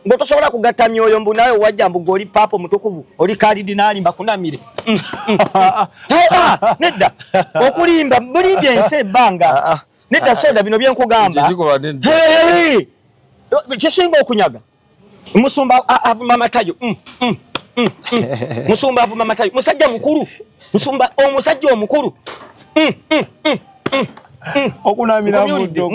ngotosobola kugatta myoyo mbu nawe wajja mbu goli papo mutukuvu oli kalidinali mbakunamire nedda okulimba bulimbye ense banga nedda soda bino byenkugamba kisinga okunyaga musumba avuma matayo musumba avuma matayo musajja mukuru omusajja omukuru okunamira muddo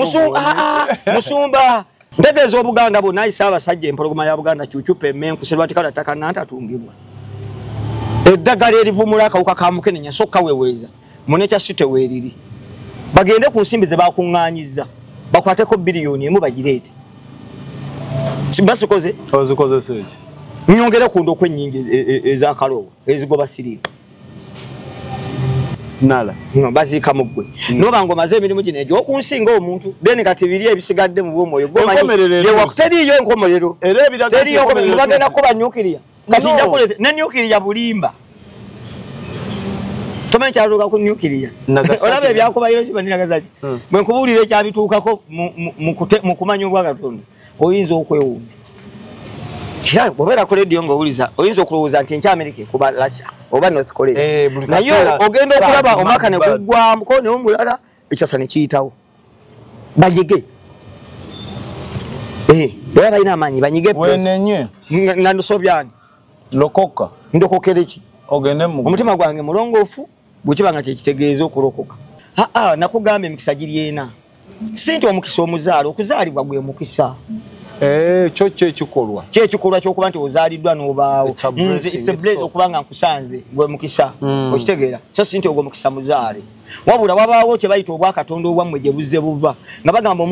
musumba ntegeeza obuganda bonna ayisa abasajja empologoma ya buganda cucupa emmenku serwatikala ttaka nantatungibwa eddagala erivumula akawuka ka mukenenya sokka weweeza munekya site weeriri bagende ku nsimbi ze bakuŋŋaanyiza bakwateko biliyoni emu bagireete basikoze ozikozesa eki nyongere ku ndo kwennyingi ezakalowo ezigoba siriimu nala baziika mu ggwe noba omaze emirimu gino egyo okunsinga omuntu then kati biri ebisigadde mu bwomwoyo teriyo enkomerero bagenda kuba nyukiriya kati njakulete ne nyukiriya bulimba tomanyi kyatuuka ku nyukiriya olaba ebyakubayiro kibaniragazaki bwe nkubuulira ekyabituukako mu kumanya obwakatonda oyinza okwewuunya kira bw'obeera ku lediyo ng'owuliza oyinza okulowooza nti enkyamerika kuba Russia oba North Korea naye ogenda okulaba omwaka ne guggwamuko naye omulala ekyasa ne kiyitawo banyige era balina amaanyi banyige wenenye nga ndosobyani lokoka ndokokere ki ogende mu omutima gwange mulongoofu bwekiba nga kyekitegeeza okulokoka nakugamba emikisa giryena si nti omukisa omuzaalo okuzaalibwa gwe mukisa kyo kyekikolwa ky'okuba nti ozaaliddwa n'obaawo okuba nga nkusanze gwe mukisa okitegeera so si nti ogwo mukisa muzaale wabula wabaawo kye bayita obwakatonda obwammwe gye buzze buva nga bagamba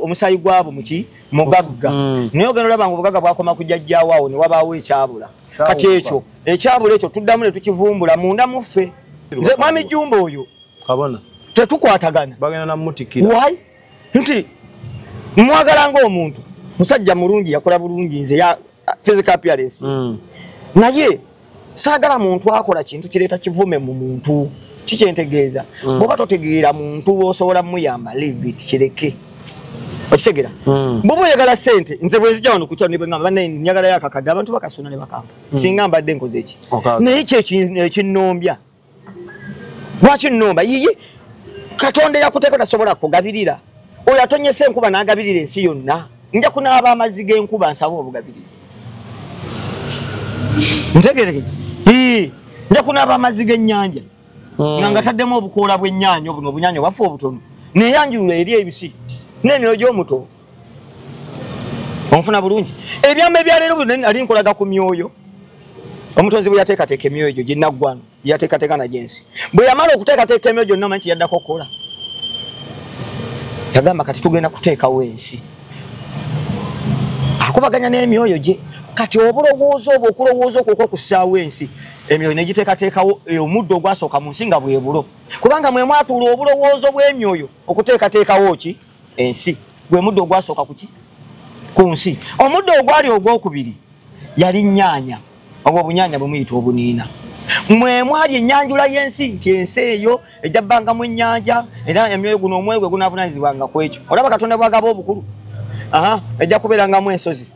omusaayi gwabo muki mugagga naye ogenda olaba nga obugagga bwakoma ku jjajjaawo ne wabaawo ekyabula kati ekyo ekyabula ekyo tuddamu ne tukivumbula munda muffe nze mwami Jjumba oyo kabona tetukwatagana bagenda namutikira why nti mwagala ng'omuntu musajja mulungi yakola bulungi nze ya physical appearance naye saagala muntu akola kintu kireeta kivume mu muntu kikyentegeeza bw'oba totegeera muntu osobola muyamba leave kireke okitegeera bw'oba oyagala ssente nze bwe nzija wano kukyalo ne bwe ngamba bannaye njagalayo akakadde abantu bakasona ne bakamba singa mbadde nkoze eki naye ekinnombya lwaki nnomba yiye katonda yakuteeka tasobola kugabirira oyo atonyesa enkuba n'agabirira ensi yonna nja kunaaba amazzi g'enkuba nsaba obugabirizi ntegereke nja kunaaba amazzi g'ennyanja nga ngataddemu obukoola bw'ennyaanya buno obunyaanya bwaffe obutono neyanjulula eri ebisi n'emyoyo gy'omuto onfuna bulungi ebyamba ebyaleero ali nkolaga ku myoyo omutonzi bwe yateekateeka emyoyo gyo ginnaggwano yateekateeka nagyensi bwe yamala okuteekateeka emyoyo gyonna manyi kiyaddako okukola yagamba kati tugenda kuteekawo ensi akubaganya n'emyoyo gye kati obulowooza obwo okulowooza okwo okussaawo ensi emyoyo ne giteekateekawo omuddo ogwasooka mu nsi nga bwe bulo kubanga mwe mwatuula obulowoozo bw'emyoyo okuteekateekawo ki ensi gwe muddo ogwasooka ku nsi omuddo ogwali ogwokubiri yali nnyaanya obwo obunyaanya bwe muyita obuniina mwe mwali ennyanjula y'ensi nti ensi eyo ejja bbangamu ennyanja era emyoyo guno omwoyo gwe gunaavunaanyizibwanga ku ekyo olaba katonda bwagaba obukulu ejja kubeerangamu ensozi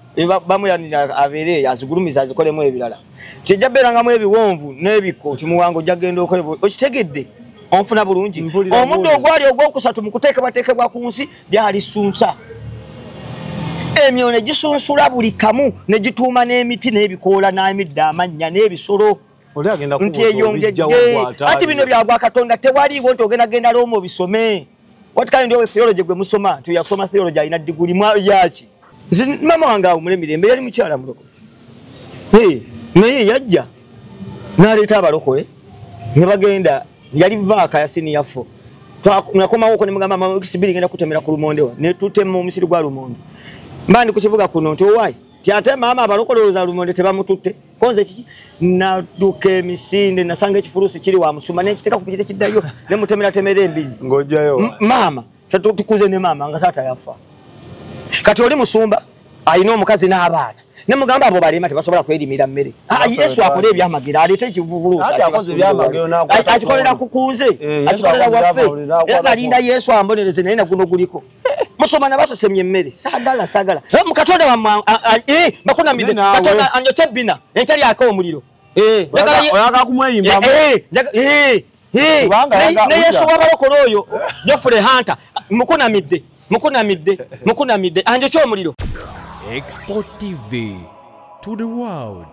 bamuyanira abeere azigulumiza azikolemu ebirala kijja beerangamu ebiwonvu n'ebikko timuwango ojja genda okole okitegedde onfuna bulungi omuddo ogwali ogwokusatu mu kuteekebwateekebwa ku nsi byali ssunsa emyoyo ne gisunsula buli kamu ne gituuma n'emiti n'ebikoola n'emidde amannya n'ebisolo nti eyongedde ati bino byagwa katonda tewaliiwo nti ogenda genda looma obisome what kind of theology gwe musoma tuyasoma theology alina diguli yaki nze mama wange awo mulemirembe yali mukyala muloko naye yajja n'aleeta abalokole ne bagenda yali vaaka ya senior 4 nakomawo ne mugamba mama kisibiri ngenda kutemera ku lumondewa ne tutema omusiri gwa lumonde mbandi ku kibuga kuno nti owaayi tyate maama abalokoloza lumonde tebamututte konze kiki nadduka emisinde nasanga ekifuruusi kiri wa musuma nekiteeka ku pikite kiddayo ne mutemera temera embizi ng'ojjayo maama tukuze ne maama nga taata yafa kati oli musumba alina omukazi n'abaana ne mugamba abo balema tebasobola kwerimira mmere Yesu akola ebyamagero aleeta ekivuvuluusa akikolera kukunze akikolera waffe era nalinda Yesu ambonereze naye naguno guliko musoma na baso semye mmere sagala mukatonda wa bakuna mide katonda anyoche bina enchali yako omuliro oyaka kumweyimba ne yesu wabalokolo oyo Geoffrey Hunter mukuna midde anyoche omuliro. Export TV to the world.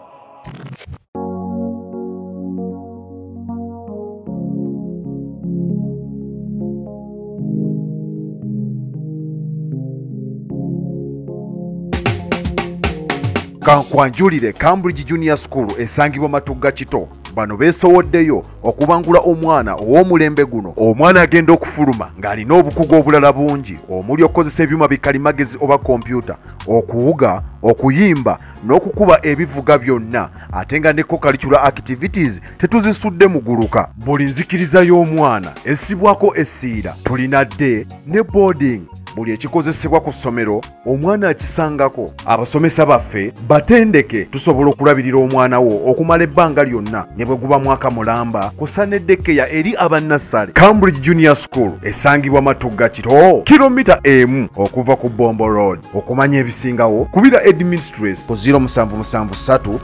Kankwanjulire Cambridge Junior School esangibwa Matugga Kito bano beesowoddeyo okubangula omwana ow'omulembe guno. Omwana agenda okufuluma ng'alina obukugu obulala bungi omuli okukozesa ebyuma bikalimagezi oba kompyuta, okuwuga, okuyimba n'okukuba ebivuga byonna, ate nga ne co-curricular activities tetuzisudde muguluka. Buli nzikiriza y'omwana essibwako essiira, tulina day ne boarding. Buli ekikozesebwa ku ssomero omwana akisangako. Abasomesa baffe batendeke tusobola okulabirira omwana wo okumala ebbanga lyonna ne bwe guba mwaka mulamba kusa n'eddekeya eri abannassale. Cambridge Junior School esangibwa Matugga Kito, kilomita emu okuva ku Bombo Road. Okumanya ebisingawo kubira administrator ku 0773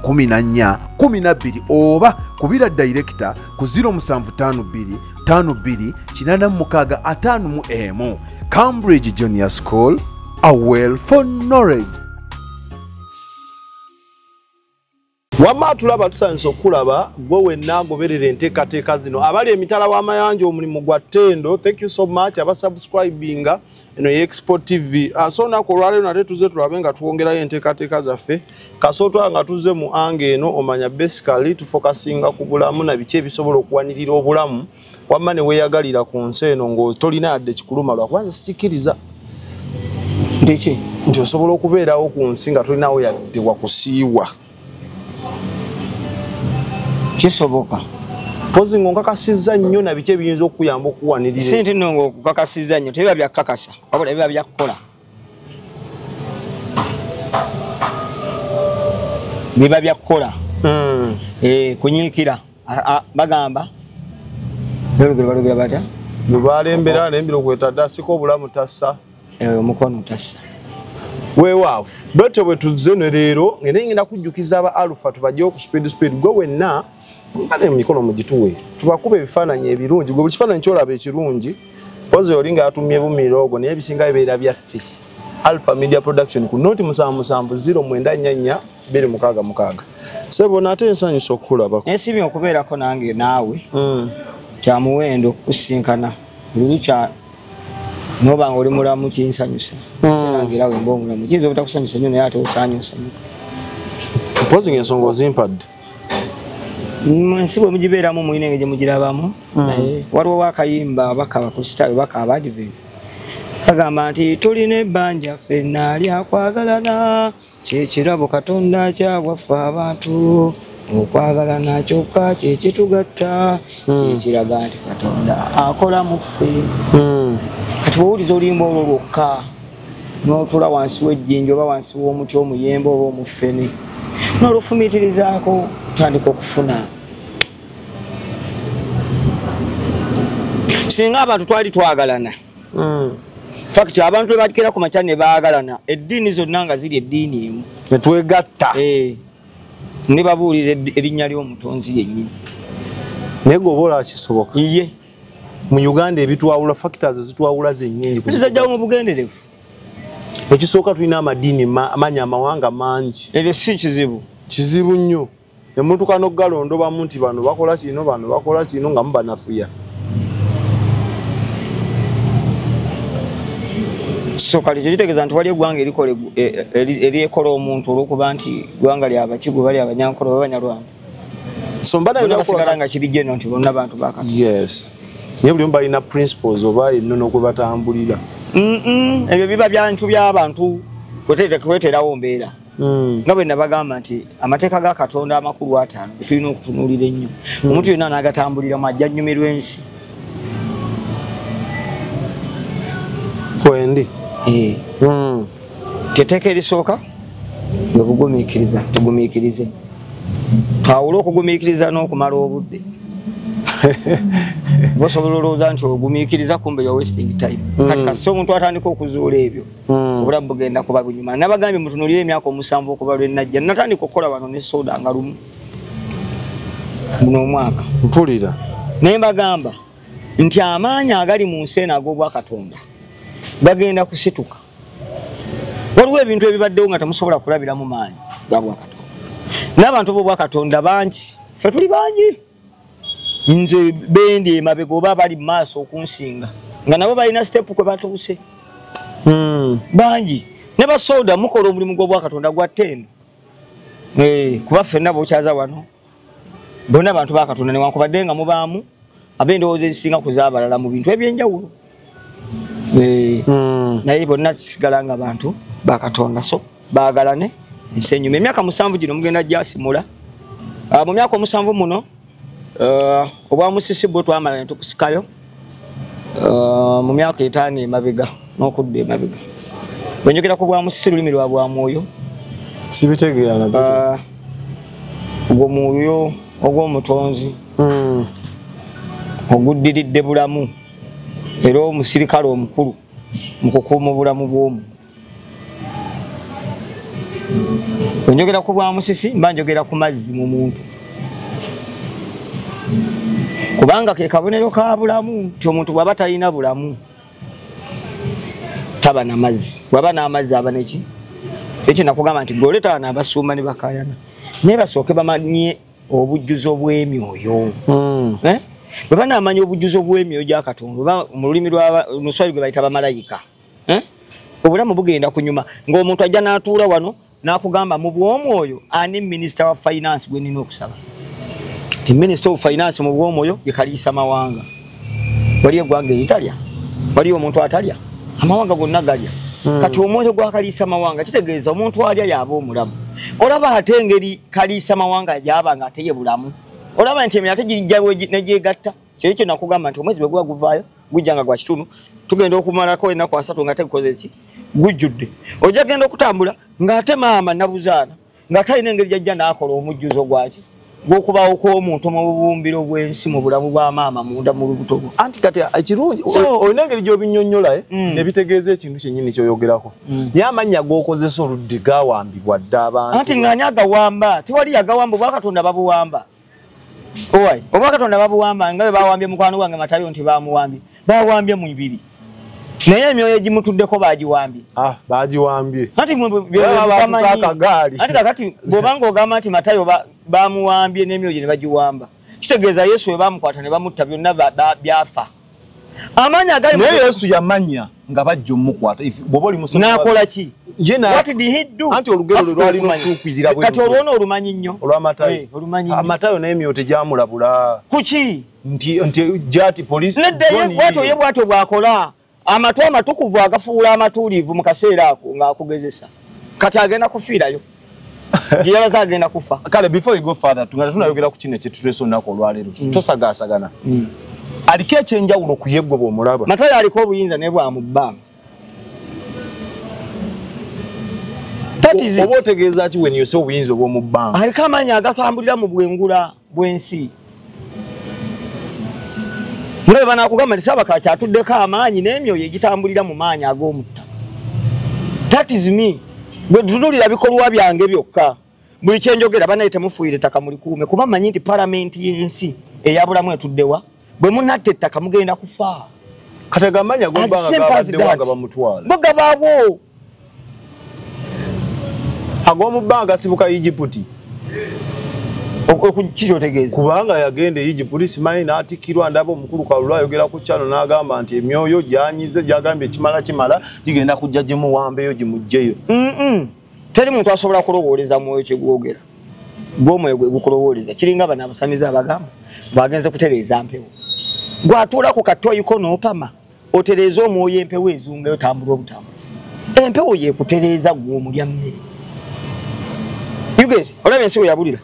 011412 oba kubira director ku 0752 52 Cambridge Junior School, a well for knowledge. Wama tulaba tusanso kulaba gwe wenna goberere enteekateeka zino abali emitala w'amayanja omulimu gwa ttendo. Thank you so much abasubscribinga eno Export TV. So nako olwaleero nate tuze tulabe nga tuwongerayo enteekateeka zaffe kasooto nga tuze mu ange eno omanya basically tufokasinga ku bulamu na biki ebisobola okuwanirira obulamu wamma ne weeyagalira ku nsi eno ng'otolina yadde kikuluma lwakubanza sikikiriza nti osobola okubeerawo ku nsi nga tolinawo yadde wakusiiwa. Kisoboka pozi ng'onkakasizza nnyo na biki ebiyinza okuyamba okuwanirira. Si nti nno ng'okukakasizza nnyo tebiba byakakasa wabula biba byakukola. Biba byakukola kunyiikira bagamba balugera batya lubalembera nembiro kwetadda siko obulamu tassa omukono tassa weewaawo bwetyo bwe tuzze ne leero ngenda kujjukiza aba Alpha tubajjewo ku speed gwe wenna ate emikono mugituwe tubakuba ebifaananyi ebirungi gwe buli kifaananyi kyolaba ekirungi pozi olinga atumye bumiroogo naye ebisinga bibeera byaffe. Alpha Media Production ku noti 7709442666. Sebo nate nsanyusa okulaba ensibye okubeerako nange naawe kya muwendo kusinkana lulucha noba nga oli mulamu kinsanyusa nangira we mbongo mulamu kinzo butakusanyusa nnyo naye ate osanyusa pozi ng'ensonga ozimpadde nsibo mugibeeramu muyinenge gye mugirabamu waliwo wakayimba bakaba ku sitayo bakaba advent kagamba nti tulina ebbanja ffenna lyakwagalana kyekirabo Katonda kyawaffe abantu okwagalana kyokka kyekitugatta kyekiraga nti Katonda akola mu ffe. Kati bw'owuliza oluyimba olwo lwokka n'otula wansi w'ejjinja oba wansi w'omuti omuyembe oba omufene n'olufumiitirizaako tandika okufuna. Singa abantu twali twagalana fakiti abantu bwe batikira ku makya ne baagalana eddiini zonna nga ziri eddiini emu ne twegatta ne babuulira erinnya ly'omutonzi yennyini naye gweoba kisoboka iye mu Uganda ebitwawula factors zitwawula zennyingi kuzijjawo mu bugenderevu. Ekisooka tulina amadiini amanya amawanga mangi ekyo si kizibu nnyo emmotoka n'ogalondobamu nti bano bakola kino bano bakola kino nga mubanafuya. So kali kitegeeza nti wali eggwanga eryekola omuntu olw'okuba nti ggwanga lyabakigu bali abanyankolo b'abanyarwanda so mbanasigala nga kiri geno nti bonna bantu bakati. Yes naye buli omu balina principles oba ennono kwe batambulira. Ebyo biba byantu by'abantu kweterawo mbeera nga bwe nabagamba nti amateeka ga Katonda amakulu 5 tulina okutunuulira ennyo. Omuntu yenna n'agatambuliramu ajja nnyumirwa ensi. Kwendi Teteka erisooka bwe bugumiikiriza tugumiikirize twawula okugumiikiriza n'okumala obudde. bosobololoza nti ogumikiriza kumbe ya wasting time katika so omuntu atandika okuzuula ebyo obulamu bugenda kuba bunyuma nabagambye mutunulire emyaka omusanvu okuba lwe najja natandika okukola wano ne soda nga lumu muno omwaka mpulira naye mbagamba nti amaanyi agali mu nsi eno ag'obwa Katonda bagenda kusituka waliwo ebintu ebibaddewo nga temusobola kulabira mu maanyi gabwa Katonda n'abantu b'obwa Katonda bangi ffe tuli bangi nze bendi emabega oba bali mu maaso okunsinga nga nabo balina step kwe batuuse bangi ne basoda mukola omulimu gw'obwa Katonda gwa ttendo kuba ffenna bokyaza wano bonna abantu ba Katonda newankubadde nga mubaamu ab'endowooza ezisinga ku z'abalala mu bintu ebyenjawulo naye bonna kisigala nga bantu ba Katonda so baagalane ensi enyuma emyaka 7 gino mugenda gyasimula mu myaka 7 muno obwa Musisi bwe twamala ne tukusikayo mu myaka 5 emabega n'okudda emabega bwe njogera ku bwa Musisi lulimi lwa bwa Mwoyo sibitegeera na ogwo Mwoyo ogw'omutonzi oguddiridde bulamu era omusirikale omukulu mu kukuuma obulamu bw'omu bwe njogera ku bwa Musisi mba njogera ku mazzi mu muntu kubanga ke kabonero ka bulamu nti omuntu bw'aba talina bulamu taba na mazzi bw'aba n'amazzi aba neki ekyo nakugamba nti goleta n'abasuuma ne bakayana naye basooke bamanye obujjuzo bw'emyoyo bwe banaamanya obujjuzo bw'emyoyo gya Katonda mu lulimi lwa Luswayiri gwe bayita bamalayika obulamu bugenda kunyuma ng'omuntu ajja n'atuula wano n'akugamba mu bw'omwoyo ani minisita wa finance gwe nina okusaba ti minister of finance mu bw'omwoyo ye Kaliisa Mawanga wali eggwanga eritalya wali omuntu atalya amawanga gonna galya kati omwoyo gwa Kaliisa Mawanga kitegeeza omuntu alya yaba omulamu olaba ate engeri Kaliisa Mawanga gyaba nga ateye bulamu olaba nti emyaka girijjawo negyegatta kyekyo nakugamba nti omwezi bwe guba guvaayo gujja nga gwa kitundu tugenda okumalako ennaku 3 nga tegukoze ki gujjudde ojja genda okutambula ng'ate maama nabuzaana ng'atalina engeri gyajja n'akola omujjuzo gwaki gw'okubaawo kw'omuntu mu bubumbiro bw'ensi mu bulamu bwa maama munda mu lubuto bwe anti kati ekirungi olina engeri gy'obinnyonnyola nebitegeeza ekintu kyennyini kyoyogerako naye amannya g'okozesa oludde gaawambibwa dde abantu anti ng'ani agawamba tewali yagawamba obwa Katonda babuwamba owai obwa Katonda babuwamba nga bwe baawambye mukwano gwange Matayo nti baamuwambye baawambye mu 2 naye emyoyo egimutuddeko baagiwambye baagiwambye anti kakati bw'obanga ogamba nti Matayo baamuwambye n'emyoyo ne bagiwamba kitegeeza Yesu we baamukwata ne bamutta byonna byafa amaanyi agali naye Yesu yamanya nga bajja omukwata bw'oba oli musomo n'akola ki what did he do anti olugero lwe lwalina okutuukirira kati olwona olumanyi nnyo olw'Amatayo Amatayo n'emyoyo tegyamulabula kuki nti jati polisi neddaye bwatyo bw'akola amatu amatukuvu agafuula amatuulivu mu kaseera ako ng'akugezesa kati agenda kufiirayo gyeyalaza agenda kufa kale before you go further tungala tunayogera ku kino ekyetuteesa olunaku olwaleero tosagaasagana aliko ekyenjawulo ku ye gwe bw'omulaba Matayo aliko obuyinza naye bwamubbanga oba otegeeza ki when you say obuyinza obw'omubbanga aliko amaanyi agatambulira mu bwengula bw'ensi nga bwe banaakugamba nti Ssaabaka kyatuddeko amaanyi n'emyoyo egitambulira mu maanyi ag'omutta that is me gwe tunulira bikolwa byange byokka buli kyenjogera banaye temufuuyire ettaka mulikuume kuba mmanyi nti palamenti y'ensi eyabulamu etuddewa bwe munatta ettaka mugenda kufa kati agamanya gobbanga gabaddewo nga bamutwala go gabaabo ag'omubbanga asibuka Egypt kikyotegeeza kubanga yagenda Egypt simanyi n'atikkirwa ndaba omukulu Kalulu ayogera ku kyano n'agamba nti emyoyo gyanyize gyagambye kimala gigenda kujja gimuwambeyo gimuggyeyo teri muntu asobola kulowooleza mwoyo kyegwogera gw'omwoyo gwe gukulowooleza kiringa bano abasamizi abagamba bwagenze kutereeza mpewo gwatuula ku katoyiko n'opama otereeza omwoyo empewo ezunga otambula obutambuzi empewo yeekutereeza gw'omulya mmere yugezi olaba ensi we yabulira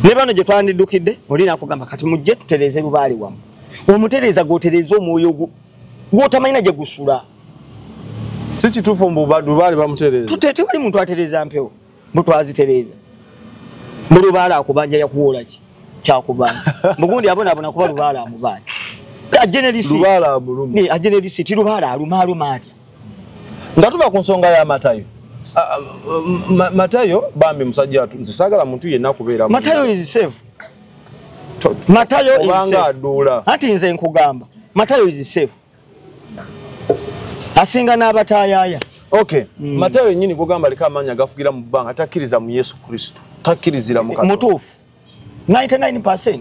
ne bano gye twandiddukidde oli nakugamba kati mujje tutereeze lubaale wamu omutereeza gw'otereeza omwoyo gw'otamalina gye gusula si kituufu lubaale bamutereeza tewali muntu atereeza mpewo mutwazitereeza mu lubaale akubanja yakuwola ki kyakubanja mugundi abonaabona kuba lubaale amubanja ajenerisi lubala mulumi ne ajenerisi tirubala aluma atya nga tuva ku nsonga ya Matayo Matayo bambi musajja atunze sagala muntu yenna kubeera Matayo is safe Matayo is obanga safe adula ati nze nkugamba Matayo is safe asinga n'abatayaya okay Matayo nyini kugamba lika amanya gafugira mu bbanga takiriza mu Yesu Kristo takirizira mu Katonda mutufu 99%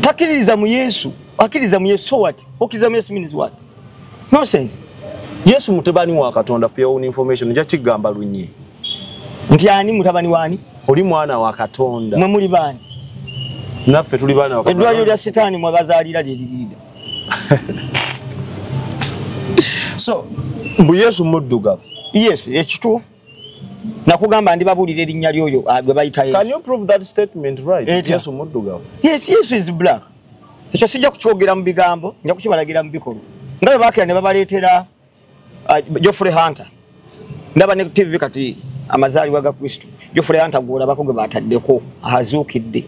takiriza mu Yesu akiriza mu Yesu so what okiriza mu Yesu means what no sense Yesu mutabani wa Katonda for your own information nja kigamba lunyi nti ani mutabani wani oli mwana wa Katonda mwe muri bani naffe tuli bana wa Katonda edwaliro lya sitaani mwe bazaalira lirida so mbu Yesu muddugavu yes ekituufu nakugamba ndi babulira erinnya lyoyo gwe bayita Yesu can you prove that statement right Yesu muddugavu yes Yesu is black ekyo sijja kukyogera mu bigambo nja kukibalagira mu bikolwa nga bwe baakira ne babaleetera Geoffrey Hunter ndaba ne TV kati amazaalibwa ga Kristo Geoffrey Hunter gwolabako gwe bataddeko azuukidde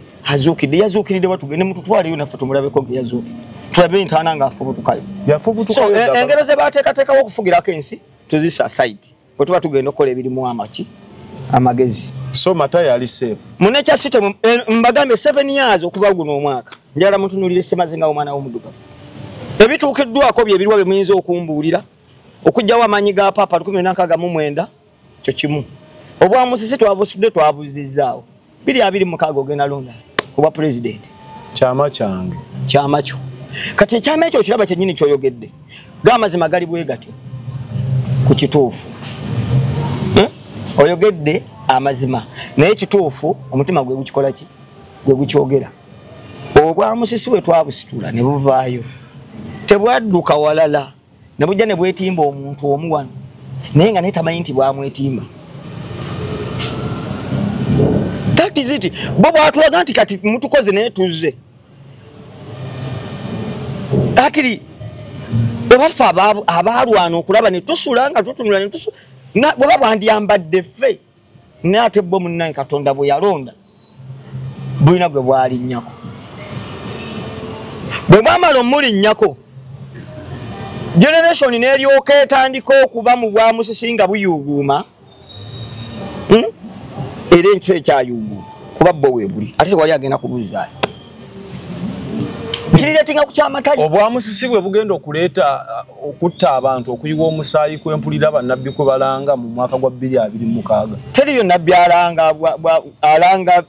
yazuukiridde batugende mututwaleyo naffe tumulabeko ge yazuukidde tulabe ntaana nga afubutukayo yafubutukayo engero ze baateekateekawo okufugirako ensi tuzisa side bwe tuba tugenda okukola ebirimu amagezi so Matayo ali safe munecha system mbagambe 7 years okuva guno omwaka njala mutunulire semazinga omwana w'omudugavu ebituukiddwako bye birwa bemuyinza okumbuulira okujjawo amanyi ga papa 19 kyo kimu obwamusisi twabusudde twabuzizaawo 226 ogenda londa kuba president kyama kyange kyama kyo kati ekyama ekyo kiraba kyennyini kyoyogedde g'amazima gali bwe gatyo ku kituufu oyogedde amazima naye kituufu omutima gwe gukikola ki gwe gukyogera obwamusisi we twabusitula ne buvaayo tebwadduka walala ne bujja ne bwetimba omuntu omu wano naye nga netamanyi nti bwamwetimba that is it bo bwatulaga nti kati mutukoze naye tuzze akiri obaffe abaalwana okulaba ne tusula nga tutunula ne tusula bweba bwandiyambadde ffe naye ate bo munnange Katonda bwe yalonda bulina gwe bwalinnyako bwe bwamala omulinnyako generation n'eryoka etandika okuba mu bwamusisi nga buyuuguuma era enkisa ekyayuuguuma kuba bo weebuli ate tewali agenda kubuzaayo nkirireetinga ku kyamatayo obwamusisi bwe bugenda okuleeta okutta abantu okuyiwa omusaayi kwempulira bannabbi kwe balanga mu mwaka gwa 2026 teriyo nabbi alanga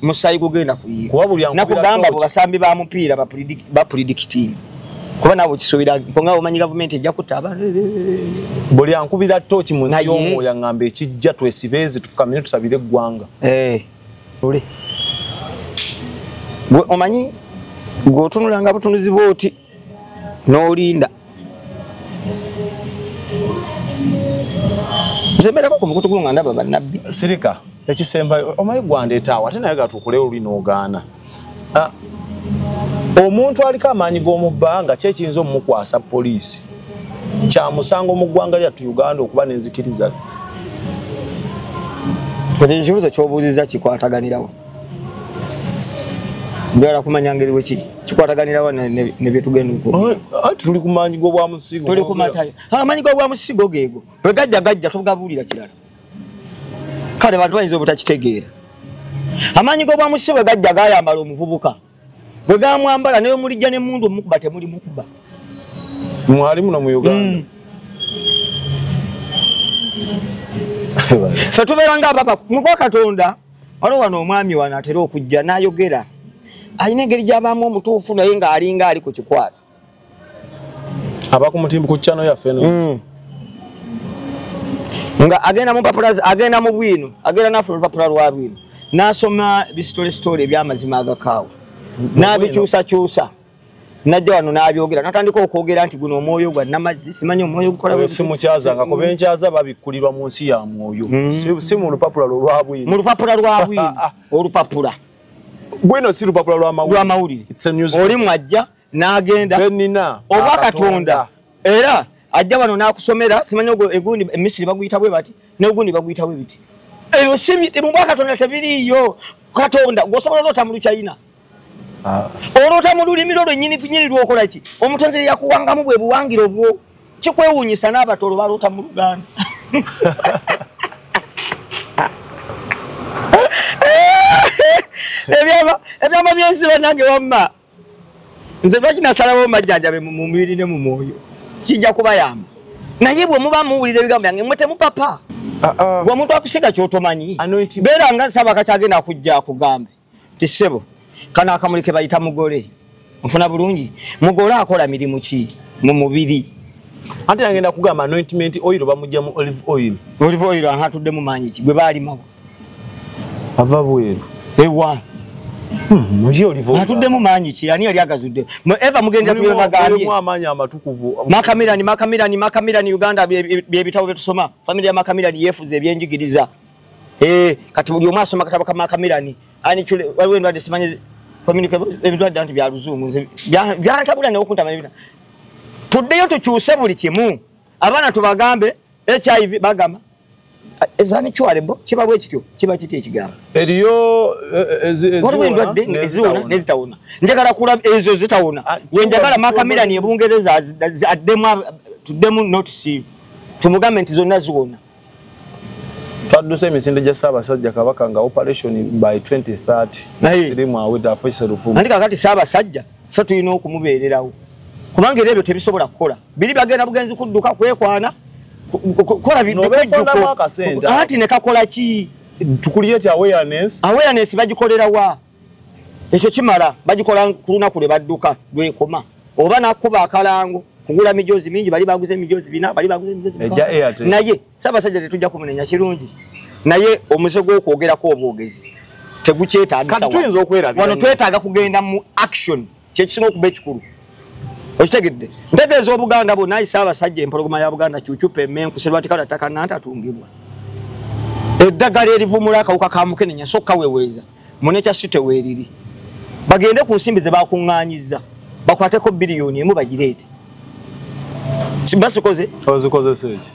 musaayi gugenda kuyiwa nakugamba bwe basambi ba mupiira bapredikitinga kuba nabo kisuubira nga omanyi gavumenti ejja kutta abantu buli ankubira tooki mu nsi y'omwoyo aŋŋamba ekijja twesibeezi tufukamire tusabire eggwanga omanyi gwotunulanga butunuzi bwoti n'olinda nzemberako ku mukutu gwo nga ndaba bannabbi sirika ekisembayo omanyi gwandeetaawo ate naye gatuukulewo luli n'ogaana omuntu aliko amaanyi g'omu bbanga kyekiyinza omumukwasa poliisi kya musango mu ggwanga lyattu Uganda okuba n'enzikiriza ekibuzo ky'obuuziza kikwataganirawo njagala kumanya ngeri bwe kiri kikwataganirawo ne bye tugenda ati tuli ku maanyi g'obwamusisi tuli ku matayo amaanyi g'obwamusisi go geego bwe gajja tugabuulira kirala kale bantu bayinza obutakitegeera amaanyi g'obwamusisi bwe gajja gayambala omuvubuka bwe gamwambala naye mulijja n'emundu omukuba temuli mukuba mwali muno mu Uganda ffe tubeera ng'ababa mu kwa Katonda waliwo wano omwami wano atera okujja n'ayogera alina engeri gy'abaamu omutuufu naye ng'alinga ali ku kikwata aba ku mutimbu ku channel yaffe eno nga agenda mu mpapula agenda mu bwino agenda n'afuna olupapula lwa bwino n'asoma bisitole eby'amazima agakaawa n'abikyusakyusa najja wano n'abyogera n'atandika okwogera nti guno omwoyo gwa namazzi simanyi omwoyo gukola si mukyazanga kuba enkyaza babikkulirwa mu nsi ya mwoyo si mu lupapula lwa bwino mu lupapula lwa bwino olupapula bwino si lupapula lwa mawulire oli mwajja n'agenda obwa Katonda era ajja wano n'akusomera simanyi egundi emisiri baguyita bwe bati n'egundi baguyita bwe biti eyo si mu bwa Katonda tebiriiyo Katonda gwosobola n'ota mu Luchina olota mu lulimi lwo nyini lwokola ki omutonzi yakuwangamu bwe buwangiro bwo kikwewunyisa n'abatolo balota mu Luganda ebyama byensiba nange wamma nze lwaki nasalawo majjanjabe mu mubiri ne mu mwoyo kijja kubayamba naye bwe muba muwulira ebigambo byange mwe temupapa gwe omuntu akusiga kyotomanyi beera nga nsaba kakyagenda kujja akugambe nti ssebo kana akamulike bayita mugole nfuna bulungi mugole akola mirimu ki mu mubiri ate yagenda kugamba anointment oil bamujja mu olive oil ahatudde mu maanyi ki gwe baalimawo ava bweru ewa atudde mu maanyi ki ani yali agazudde eva mugenda tuyebagambye amaanyi amatukuvu makamirani Uganda byebitabo byetusoma family ya makamirani yefuze ebyenjigiriza kati buli omu asoma katabo ka makamirani ani chule waliwo endwadde simanyi communicable endwadde anti bya luzungu byantabula n'okuntama ebina tuddeyo tukyuse buli kimu abaana tubagambe HIV bagamba ezani chwalebo kiba bwe kityo kiba kiti ekigambo eriyo eziwona nezitawona njagala kula ezo zitawona wenjagala makamirani ebungereza addemu tuddemu notice tumugambe nti zonna ziwona twaduse emisinde gya Ssaabasajja Kabaka nga operation by 2030 sirimu aweda afisa rufumu andika kati Ssaabasajja ffe tulina okumubeererawo kubanga ebyo tebisobola kukola biri bagenda bugenzi kudduka kwekwana kola bidduko ati ne kakola ki tukuliyete awareness bagikolera wa ekyo kimala bagikola ku lunaku lwe badduka lwekoma oba nakuba akalango kugula mijozi mingi bali baguze mijozi bina bali baguze mijozi naye Ssaabasajja tetujja kumunenya kirungi naye omuze gw'okwogerako obwogezi tegukyetaagisa kati tuyinza okwerabira wano twetaaga kugenda mu action kyekisinga okuba ekikulu okitegedde ntegeeza Obuganda bwo naye Ssaabasajja empologoma ya Buganda kyukyupa emmenku serwatikala ttaka nantatungibwa eddagala erivumula akawuka ka mukenenya sokka weweeza munekya site weeriri bagende ku nsimbi ze bakuŋŋaanyiza bakwateko biliyoni emu bagireete basikoze ozikoze seeki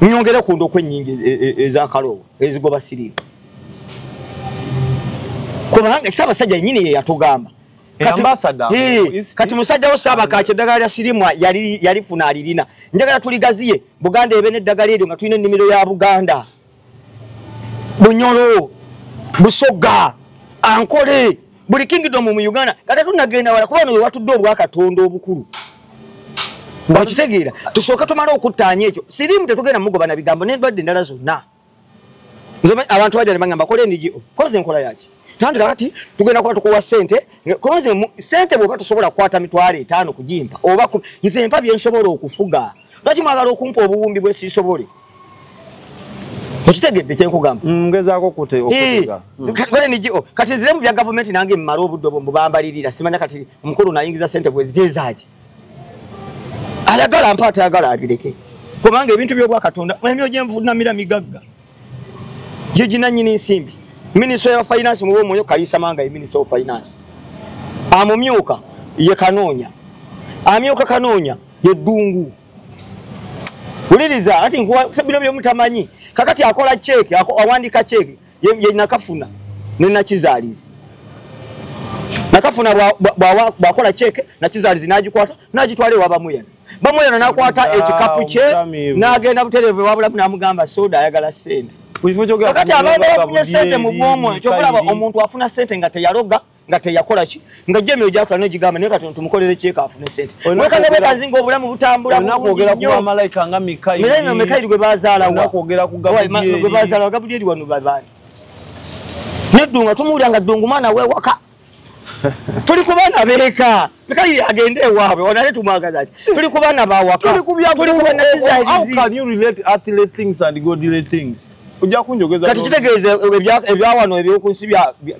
nyongere ku ndokwe nnyingi ezakalowo ezigoba siriimu kubanga Ssaabasajja yennyini ye yatugamba kati musajja wo Ssaabakaaca eddagala lya siriimu yalifuna alirina njagala tuligaziye Buganda ebe n'eddagala eryo nga tulina ennimiro ya Buganda Bunyolo Busoga Ankole buli kingdom mu Uganda kati tunagenda wala kuba no watudde obwakatonda obukulu bakitegeera tusooka tumala okuttaanya ekyo siriimu tetugenda mugoba na bigambo n'endwadde endala zonna abantu bajja bangamba kola NGO koze nkola yaki tandika kati tugenda kuba tukuwa sente koze sente bw'oba tusobola kukwata mitwalo 5 kugimpa oba nze mpa bye nsobola okufuga lwaki mwagala okumpa obuwumbi bwe siisobole okitegedde kyenkugamba ngezaako okutega kola NGO kati zire mu bya gavumenti nange mmala obudde obwo mbambalirira simanya kati omukulu nayingiza sente bwe ziteezaki ayagala mpa atayagala abireke kubanga ebintu by'obwakatonda emyo gyenvunamira migagga gye ginannyini nsimbi Minister of Finance mu bwomwoyo Kalisa Manga ye Minister of Finance amumyuka ye Kanoonya amyuka Kanoonya ye Ddungu uliriza ati nkuwa bino byo mutamanyi kakati akola check awandika check ye nakafuna ne nakizaalizi nakafuna bwakola check nakizaalizi nagikwata nagitwale wabamuyana bamuyana nakwata ekikapu kye nagenda butereve wabula namugamba soda ayagala sente kakati abantu bafunye sente mu bwomwoyo kyokulaba omuntu afuna sente nga teyaloga nga teyakola ki nga jemyo gyatula negigamba naye kati tumukolere kyeka afune sente wekagabeka nzinga obulamu butambula nakwogera ku bamalayika nga Mikaili gwe bazaalawo nakwogera ku gwe bazaalawo Gabulyeri wano babaani neddunga tumuwulira Ddungu mwana wewaka tuli ku baana beeka Mikaili agende ewaabwe onale tumwagaza ati tuli ku baana bawaka tuli ku baana how can you relate earthly things and godly things ujja kunjogeza kati kitegeeze ebyawano ebyokunsi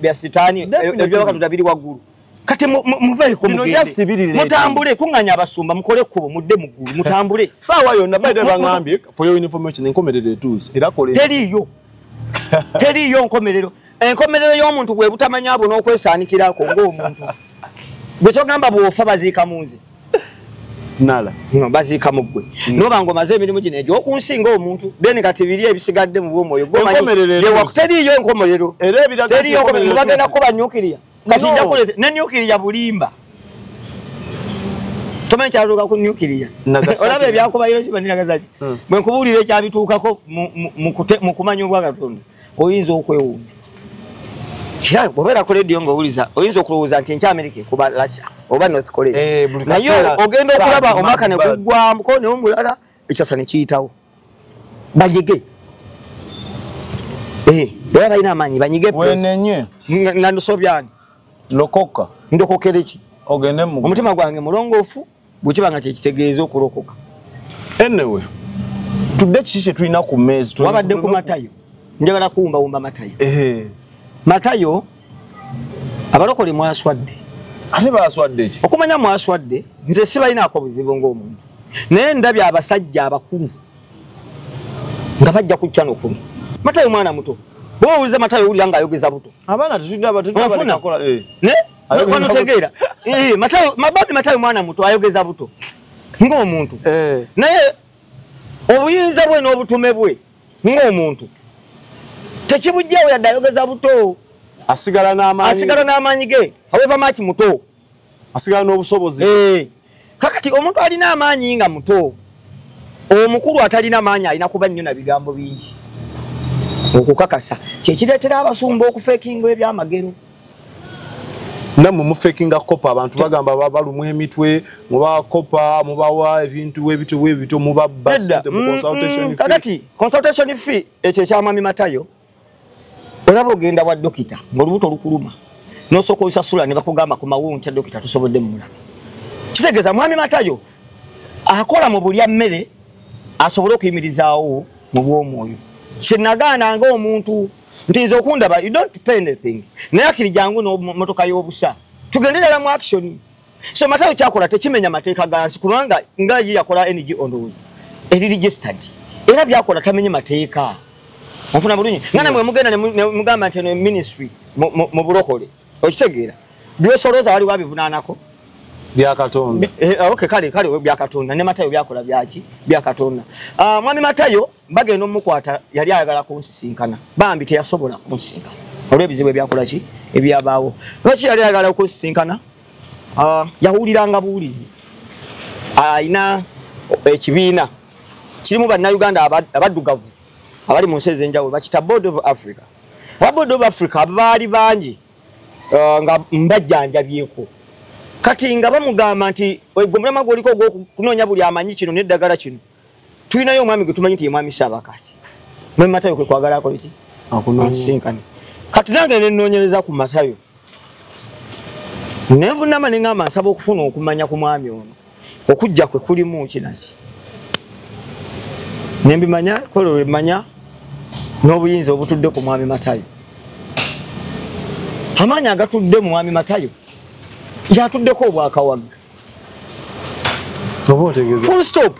bya sitaani ebyabakatonda biri waggulu kati mubeeko mutambule kuŋŋanya abasumba mukole ekkubo mudde muggulu mutambule saawa yonna baide baŋambye for your information enkomerero etuuse era kole teriiyo enkomerero y'omuntu bwe butamanya abo n'okwesaanikirako ng'omuntu bwe kyogamba bw'ofa baziika mu nze nala baziika mu ggwe noba ng'omaze emirimu gino egyo okunsinga omuntu then kati biri ebisigadde mu bwomwoyo teriiyo enkomerero bagenda kuba nyukiriya kati njakulete ne nyukiriya bulimba tomanyi kyatuuka ku nyukiriya olaba ebyakubayiro kibaniragazaaki bwe nkubuulira ekyabituukako mu kumanya obwa Katonda oyinza okwewuunya kira bw'obeera ku lediyo ng'owuliza oyinza okulowooza nti enkyamerika kuba Russia oba North Korea naye ogenda okulaba omwaka ne guggwamuko naye omulala ekyasa ne kiyitawo banyige era balina amaanyi banyige wenenye nga ndosobyani lokoka ndokokere ki ogende mu omutima gwange mulongoofu bwekiba nga kyekitegeeza okulokoka anyway tudde kiki kye tulina ku meezi wabadde ku Matayo njagala kuwumbawumba Matayo Matayo abalokole mwaswadde ate baswadde ki okumanya mwaswadde nze sibalinaako buzibu ng'omuntu naye ndabye abasajja abakulu nga bajja ku channel kumi Matayo mwana muto bw'owuliza Matayo owulira ng'ayogeza buto abaana tetulinakola ne wanotegeera Matayo mwana muto ayogeza buto ng'omuntu naye obuyinza bwe n'obutume bwe ng'omuntu tekibujjawo yadde ayogeza buto asigala n'amaanyi ge however much muto asigala n'obusobozi kakati omuntu alina amaanyi nga muto omukulu atalina maanyi alina kuba nnyo na bigambo bingi okukakasa kyekireetera abasumba okufeekinga ebyamagero nammwe mufeekinga kopa abantu bagamba balumu emitwe mubakopa mubawa ebintu ebito mubabba sente mu consultation fee kakati consultation fee ekyo kyamwami Matayo olaba ogenda wa dokita ng'olubuto lukuluma n'osooka osasula ne bakugamba ku mawunti dokita tosobodde mumulaba kitegeeza mwami Matayo akola mu bulya mmere asobole okuyimirizaawo mu bw'omwoyo kyenagaana ng'omuntu nti nze okundaba you don't pay anything naye akiri jangu n'emmotoka y'obusa tugenderera mu action so Matayo kyakola tekimenya mateeka gansi kubanga nga ye yakola NGO ndowooza eri registered era byakola tamenye mateeka mufuna bulungi nga namwe mugenda ne mugamba nti ministry mu bulokole okitegeera byosolooza wali wabivunaanako bya Katonda okay kale bya Katonda ne Matayo byakola byaki bya Katonda mwami Matayo bagenda omukwata yali ayagala kunsisinkana bambi teyasobola kunsisinkana olw'ebizibu ebyakola ki ebyabaawo lwaki yali ayagala kunsisinkana yawuliranga buwulizi ayina ekibiina kirimu bannayuganda abaddugavu abali mu nsi ez'enjawulo bakita Board of Africa Board of Africa baali bangi nga mbajjanjabyeko kati nga bamugamba nti ogomulama gwoliko kunoonya buli amanyi kino n'eddagala kino tulinayo omwami gwe tumanyi nti ye mwami Ssaabakazi mwami Matayo kwe kwagala akole ki akunoosinkane kati nange ne nnoonyereza ku Matayo ne nvunama ne ngamba nsaba okufuna okumanya ku mwami ono okujja kwe kulimu kinazi ne mbimanya kwolwo lwe mmanya n'obuyinza obutudde ku mwami Matayo amaanyi agatudde mu mwami Matayo yatuddeko obwakawagga full stop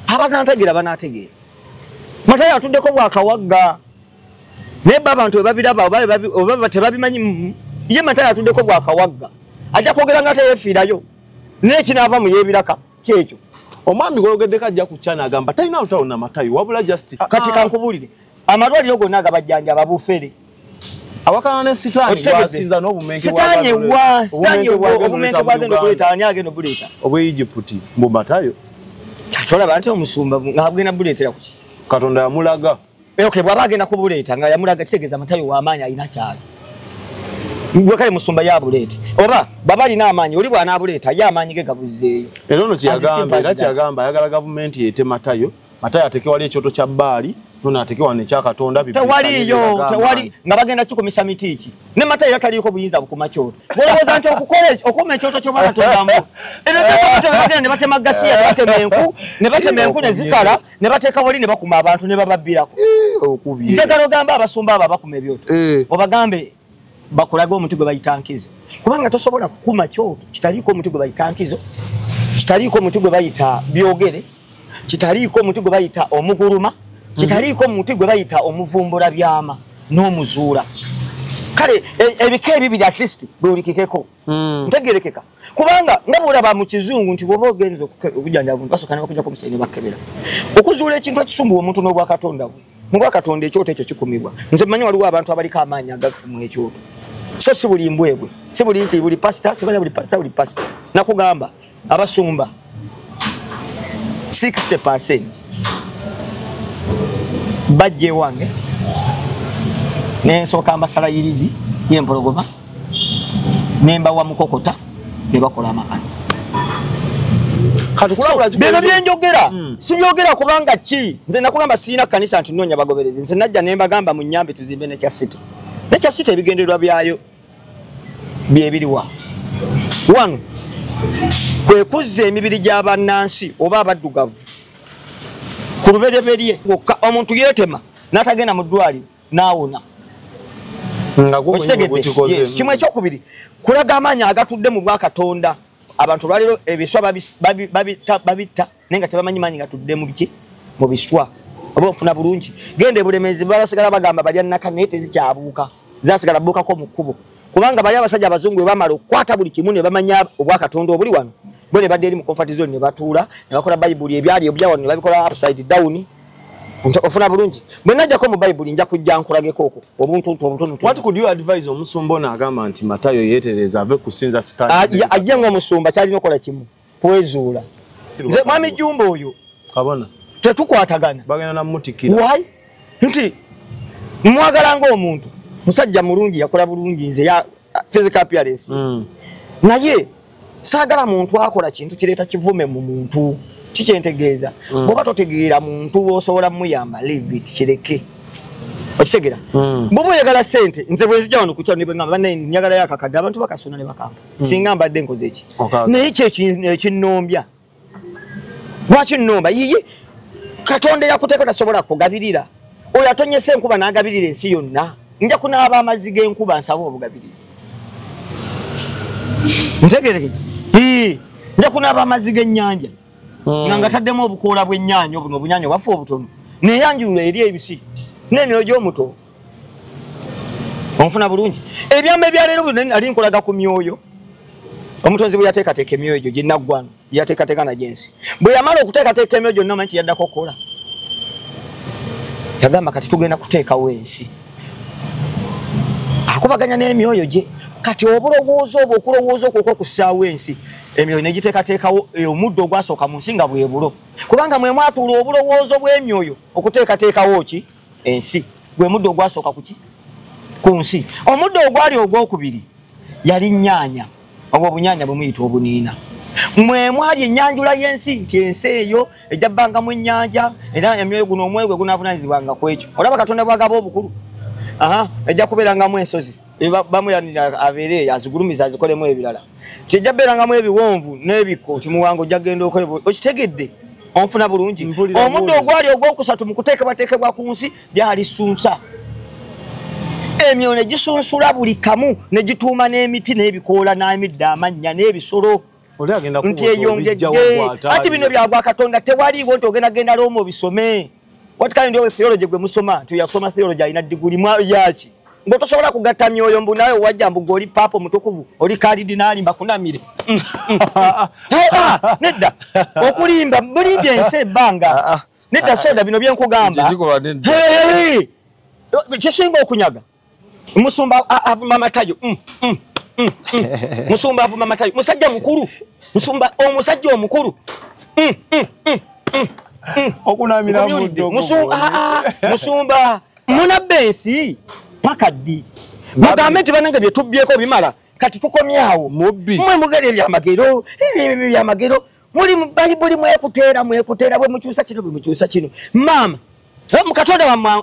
abagantegeera banaategeera Matayo atuddeko obwakawagga naye abantu webabiraba oba tebabimanyi ye Matayo atuddeko obwakawagga ajja kwogera nga teyefiirayo n'ekinaava mu yeebiraka kyekyo omwami gwogeddeko ajja ku kyana agamba talina lutawona Matayo wabula just kati kankubuulire amalwaliro gonna agabajjanja bufere awakana ne sitaani wasinza n'obumenke sitaani obumenke bwagenda obuleeta ani agenda obuleeta obw'Egypt mbu Matayo tolaba nti omusumba ng'agenda buleetera kuki Katonda yamulaga okay bw'aba agenda kubuleeta nga yamulaga kitegeeza Matayo w'amaanyi alina kyali gwe kale musumba yabuleete oba baba alina amaanyi oli bw'anaabuleeta ye amaanyi ge gabuzzeeyo era ono kyeyagamba ayagala gavumenti yeete Matayo ateke wali ekyoto kya bbaali nona ateke wano ekya Katonda tewali nga bagenda kikumisa miti ki ne Matayo taliiko buyinza bukuma kyoto bolowooza nti okuma ekyoto ky'Omwana Katonda bagenda ne batema gasiya ne batema enku ne zikala ne bateeka wali ne bakuma abantu ne bababbirako njagala ogamba abasumba abo abakuma ebyoto obagambe bakulaga omuti gwe bayita nkizo kubanga tosobola kukuma kyoto kitaliiko omuti gwe bayita nkizo kitaliiko omuti gwe bayita byogere kitaliiko omuti gwe bayita omuguluma kitaliiko omuti gwe bayita omuvumbula byama n'omuzuula kale ebika ebibiri at least bwulikikeko ntegerekeka kubanga nga bwolaba mu kizungu nti bwoba ogenza okujjanja buntu basooka ne bakujjako omusayi ne bakebera okuzuula ekintu ekisumbuwa omuntu n'obwa Katonda bwe mu bwa Katonda ekyoto ekyo kikumibwa nze mmanyi waliwo abantu abaliko amaanyi agakumu ekyoto so si buli mbwebwe si buli nti buli pastor si buli pastor nakugamba abasumba 60% bajje wange nensoka ambasala yirizi yempologoma nemba wa mukokota ne bakola amakanisa bino byenjogera sibyogera kubanga ki nze nakugamba sina kanisa ntunonya bagoberezi nze najja nemba gamba mu nyambe tuzimbe ne kya city ebigendererwa byayo byebiriwa wano kwe kuzza emibiri gy'abannansi oba abaddugavu ku lubereberye omuntu yeetema n'atagenda mu ddwaliro n'awona kimwe ekyokubiri kulaga amaanyi agatudde mu bwakatonda abantu lwaliro ebiswa babitta naye nga tebamanyi maanyi gatudde mu biki mu biswa oba ofuna bulungi genda ebulemezi basigala bagamba balya nnaka naye tezikyabuuka zasigala buukako mu kkubo kubanga bali abasajja abazungu bamala okukwata buli kimu ne bamanya obwakatonda obuli wano bo ne badde eri mu comfort zone ne batuula ne bakola bayibuli ebyali obyawano ne babikola upside down ofuna bulungi bwe najjako mu bayibuli nja kujja nkulageko okwo obuntu what could you advise omusumba ono agamba nti Matayo yeetereza ave kusinza sitaani ajja ng'omusumba kyalina okola kimu kwezuula nze mwami Jumba oyo kabona tetukwatagana bagenda namutikira why nti mwagala ng'omuntu musajja mulungi yakola bulungi nze ya physical appearance naye saagala muntu akola kintu kireeta kivume mu muntu kikyentegeeza bwoba totegeera muntu osobola muyamba leave it kireke okitegeera bwoba oyagala ssente nze bwezijja wano ku kyalo ne bagamba bannaye njagala yakakadde abantu bakasona ne bakamba singa mbadde nkoze eki naye kyekinnombya lwaki nnomba yiye katonda yakuteeka tasobola kugabirira oyo atonyesa enkuba n'agabirira ensi yonna nja kunaaba amazzi g'enkuba nsaba obugabirizi ntegereke nja kunaaba amazzi g'ennyanja nga ngataddemu obukoola bw'ennyaanya buno obunyaanya obwafu obutono neyanjulula eri ebisi n'emyoyo gy'omuto onfuna bulungi ebyama ebyaleero ali nkolaga ku myoyo omutonzi bwe yateekateeka emyoyo gyo ginnaggwano yateekateeka nagyensi bwe yamala okuteekateeka emyoyo gyonna manyi kiyaddako okukola yagamba kati tugenda kuteekawo ensi akubaganya n'emyoyo gye kati obulowooza obwo okulowooza okwo okussaawo ensi emyoyo negiteekateekawo omuddo ogwasooka mu nsi nga bwe bulo kubanga mwe mwatuula obulowoozo bw'emyoyo okuteekateekawo ki ensi gwe muddo ogwasooka ku nsi omuddo ogwali ogwokubiri yali nnyaanya obwo obunyaanya bwe muyita obuniina mwe mwali ennyanjula y'ensi nti ensi eyo ejja bbangamu ennyanja era emyoyo guno omwoyo gwe gunaavunanyizibwanga ku ekyo olaba katonda bwagaba obukulu ejja kubeerangamu ensozi bamuyanira abeere azigulumiza azikolemu ebirala kijja beerangamu ebiwonvu n'ebikko kimuwango ojja genda okolebwa okitegedde onfuna bulungi omuddo ogwali ogwokusatu mu kuteekebwateekebwa ku nsi gyali ssunsa emyoyo ne gisunsula buli kamu ne gituuma n'emiti n'ebikoola n'emidde amannya n'ebisolo nti eyongedde ati bino byagwa katonda tewaliiwo nti ogendagenda looma obisome what kind of theology gwe musoma nti yasoma theology alina diguli yaki ng'otosobola kugatta myoyo mbu nawe wajja mbu gwe oli paapo mutukuvu oli kalidinaali mbakunamire nedda okulimba bulimbye ensi ebbanga nedda soda bino byenkugamba kisinga okunyaga musumba avuma Matayo musumba avuma Matayo musajja mukulu omusajja omukulu okunamira musumba munabbe ensi paka ddi mugambe nti banange bye tubbyeko bimala kati tukomyawo mmwe mugere ebyamagero muli mu bayibuli mwekuteera bwe mukyusa kino maama mukatonda wammwe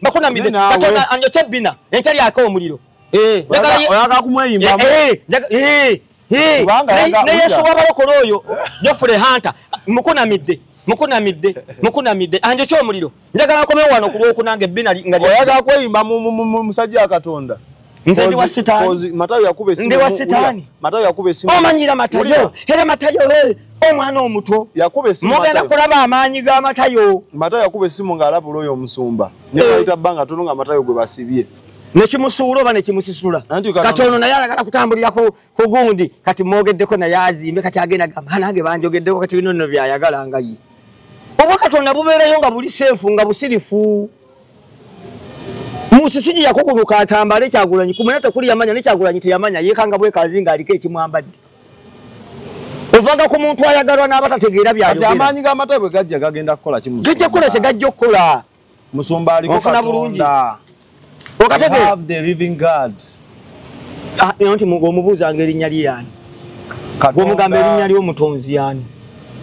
bakunamidde katonda anyoke ebbina encalyako omuliro oyagala kumweyimba ne Yesu w'abalokole oyo Geoffrey Hunter mukunamidde anjoke omuliro njagala nkomewo wano ku lwokunanga ebbina nga oyagala kweyimba mu musajja wa Katonda nze ndi wa sitaani Matayo yakuba esimu ndi wa sitaani Matayo yakuba esimu omanyira Matayo era Matayo omwana omuto yakuba esimu mugenda kulaba amaanyi ga Matayo yakuba esimu ng'alabula oyo omusumba nyayita bbanga tono nga Matayo gwe basibye nekimusuula oba nekimusisula katono naye ayagala kutambulira ku gundi kati mwogeddeko naye azimbe kati agenda gamba nange banjogeddeko kati bino nno byayagala nga ye obwa katonda bubeerayo nga buli seefu nga busirifu Musisi yakukuluka atambale Kyagulanyi kumanya tekuli yamanya ne Kyagulanyi teyamanya yekanga bwe kazinga aliko ekimwambadde. Ovaga ku muntu ayagalwa n'abatategeera byayogera. Amaanyi g'amatebwe gajja gagenda kukola kimu. Gajja kukola kye gajja okukola. Musumba aliko Katonda. Okategeera. Have the living God. Nti omubuuza ng'erinnya lyani. Omugamba erinnya ly'omutonzi yani.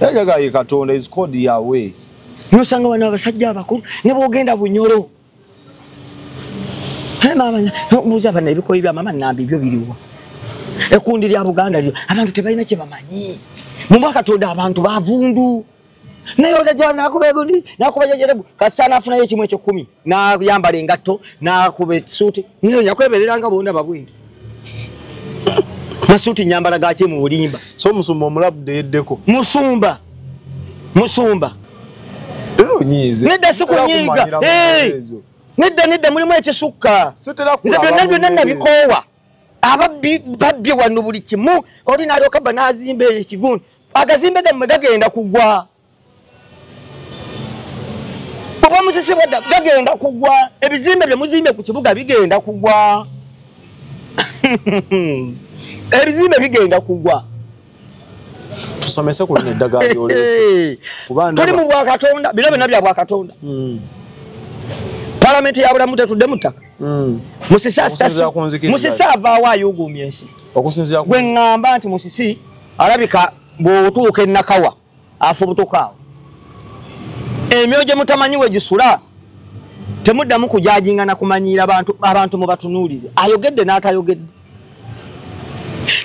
Yajagaye Katonda is called Yahweh. Nosanga bano abasajja abakulu ne boogenda Bunyoro. Mama muza bana ebikoyi bya mama nambi byo biriwa. Ekundi lya Buganda lyo abantu tebalina kye bamanyi. Mu mwaka Katonda abantu bavundu. Naye odaja nakubegundi nakubajejerebu kasana afuna ye kimwe 10 na yambale engatto na kube suti nizo nyakwebereranga bonda babwindi. Masuti nyambala gache mu bulimba. So musumba omulabudde yeddeko. Musumba. Nyize. Nedda sikunyiga. Nedda mulimu ekisukka. Nze byonna nabikoowa. Ababbi wano buli kimu oli n'alyoka banazimba ekigundi. Agazimbe gammwe gagenda kugwa. Oba musisi badda gagenda kugwa. Ebizimbe bye muzimbe ku kibuga bigenda kugwa. Ebizimbe bigenda kugwa. Tusomese ku neddaga lyolese. Tuli mu bwa Katonda, bino byonna bya bwa Katonda. Parliament ya bulamu tetudde mu ttaka. Musisi avaawo ayuguumya ensi. Okusinzira ku gwe ngamba nti musisi alabika bw'otuuka ennakawa afubutokaawo. Emyoyo gye mutamanyi we gisula temuddamu kujajinga na kumanyiira abantu mu batunuulire. Ayogedde n'atayogedde.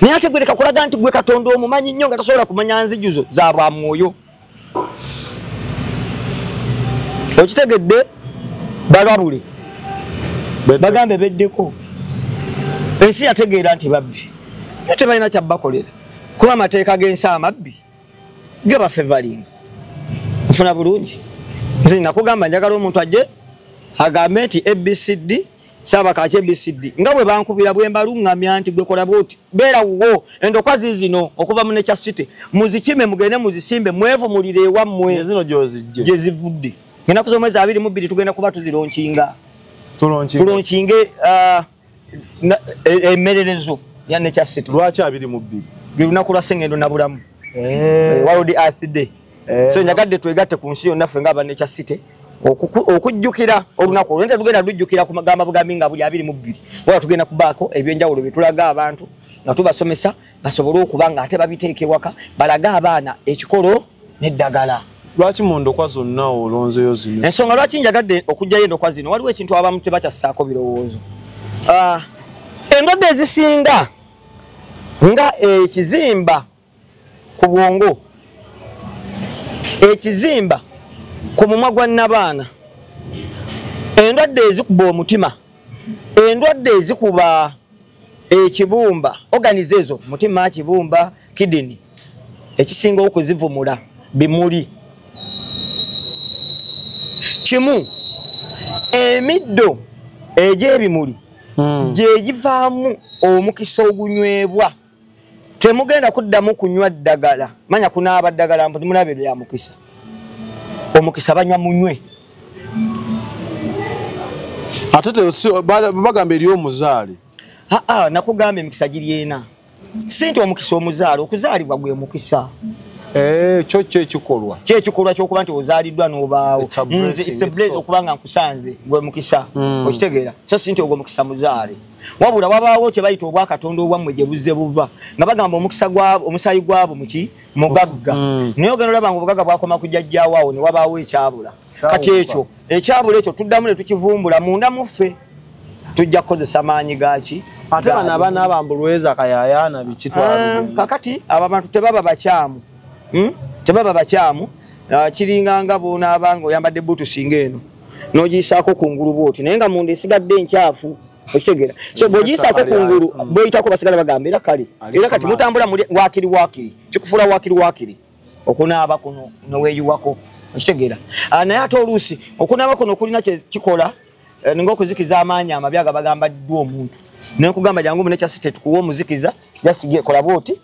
Naye ate gwe leka kulaga nti gwe Katonda omumanyi nnyo nga tasobola kumanya nzijuzo za bwa mwoyo. Okitegedde balabule bagambe beddeko. Ensi yategeera nti babbi tebalina kyabbakolera kuba amateeka g'ensi amabbi ge bafevalinga. Nfuna bulungi nze nakugamba njagala omuntu ajje agambe nti ABCD Sabakaaki ABCD nga bwe bankubira bwe mbalungamya nti gwe kola bwoti beera wo endokwa zino okuva mu Nature City muzikime mugende muzisimbe mwevumulire ewammwe zino gyozijje gye zivudde. Ngenda kuzomwezi 22 tugenda kuba tuzironkinga. Tulonkinge emmererezo ya Nature City. Lwaki 22? Lunaku lwa Sengendo na Bulamu. World Earth Day. So nyagadde twegatte ku nsi yonna ffe ng'aba Nature City okujjukira olunaku olwo. Tugenda lujjukira ku magamba bugambi nga buli 22. Wala tugenda kubaako ebyenjawulo bye tulaga abantu nga tubasomesa basobole okuba nga ate babiteeka ewaka balaga abaana ekikolo n'eddagala. Lwaki mu ndokwa zonna olonzeyo zino? Ensonga lwaki njagadde okujjayo endokwa zino waliwo ekintu abamu tebakyassaako birowoozo. Endwadde ezisinga nga ekizimba ku bwongo, ekizimba ku mumwa gwa nnabaana, endwadde ezikuba omutima, endwadde ezikuba ekibumba, organize ezo mutima, kibumba, kidini, ekisinga okuzivumula bimuli. Kimu emiddo egy'ebimuli gye givaamu omukisa ogunywebwa. Temugenda kuddamu kunywa ddagala. Manya kunaaba ddagala mbu mulabe bya mukisa. Omukisa banywa munywe. Ate bagamba eri omuzaale. Nakugamba emikisa giri ena. Si nti omukisa omuzaale, okuzaalibwa gwe mukisa. Kyo kyekikolwa. Kyekikolwa ky'okuba nti ozaaliddwa n'obaawo. It's a blessing okubanga nkusanze gwe mukisa. Okitegeera. So si nti ogwo mukisa muzaale. Wabula wabaawo kye bayita obwa Katonda obwammwe gye buzze buva. Nga bagamba omukisa gwabo, omusaayi gwabo muki mugagga. Naye ogenda olaba nga obugagga bwakoma ku jjajjaawo awo ne wabaawo ekyabula. Kati ekyo ekyabula ekyo tuddamu ne tukivumbula munda mu ffe. Tujja kukozesa maanyi gaaki. Ate bano abaana abambulweza kayayaana biki twalugenda. Kakati abo abantu tebaba bakyamu. Tebaba bakyamu. Kiringa nga bonaabanga oyambadde buutusi ng'eno n'ogiyisaako kungulu bwoti naye nga munda esigadde enkyafu. Okitegera. So bogiyisaako kungulu boyitako basigala bagamba era kale. Era kati mutambula wakiri. Kikufuula wakiri. Okunaaba kuno noweeyiwako. Okitegera. Naye ate oluusi okunaaba kuno kulina kye kikola ng'okuzikiza amaanyi amabi agabagamba ddwa omuntu. Naye nkugamba jangu mu Nature City tukuwa omuzikiza jasige kola bwoti.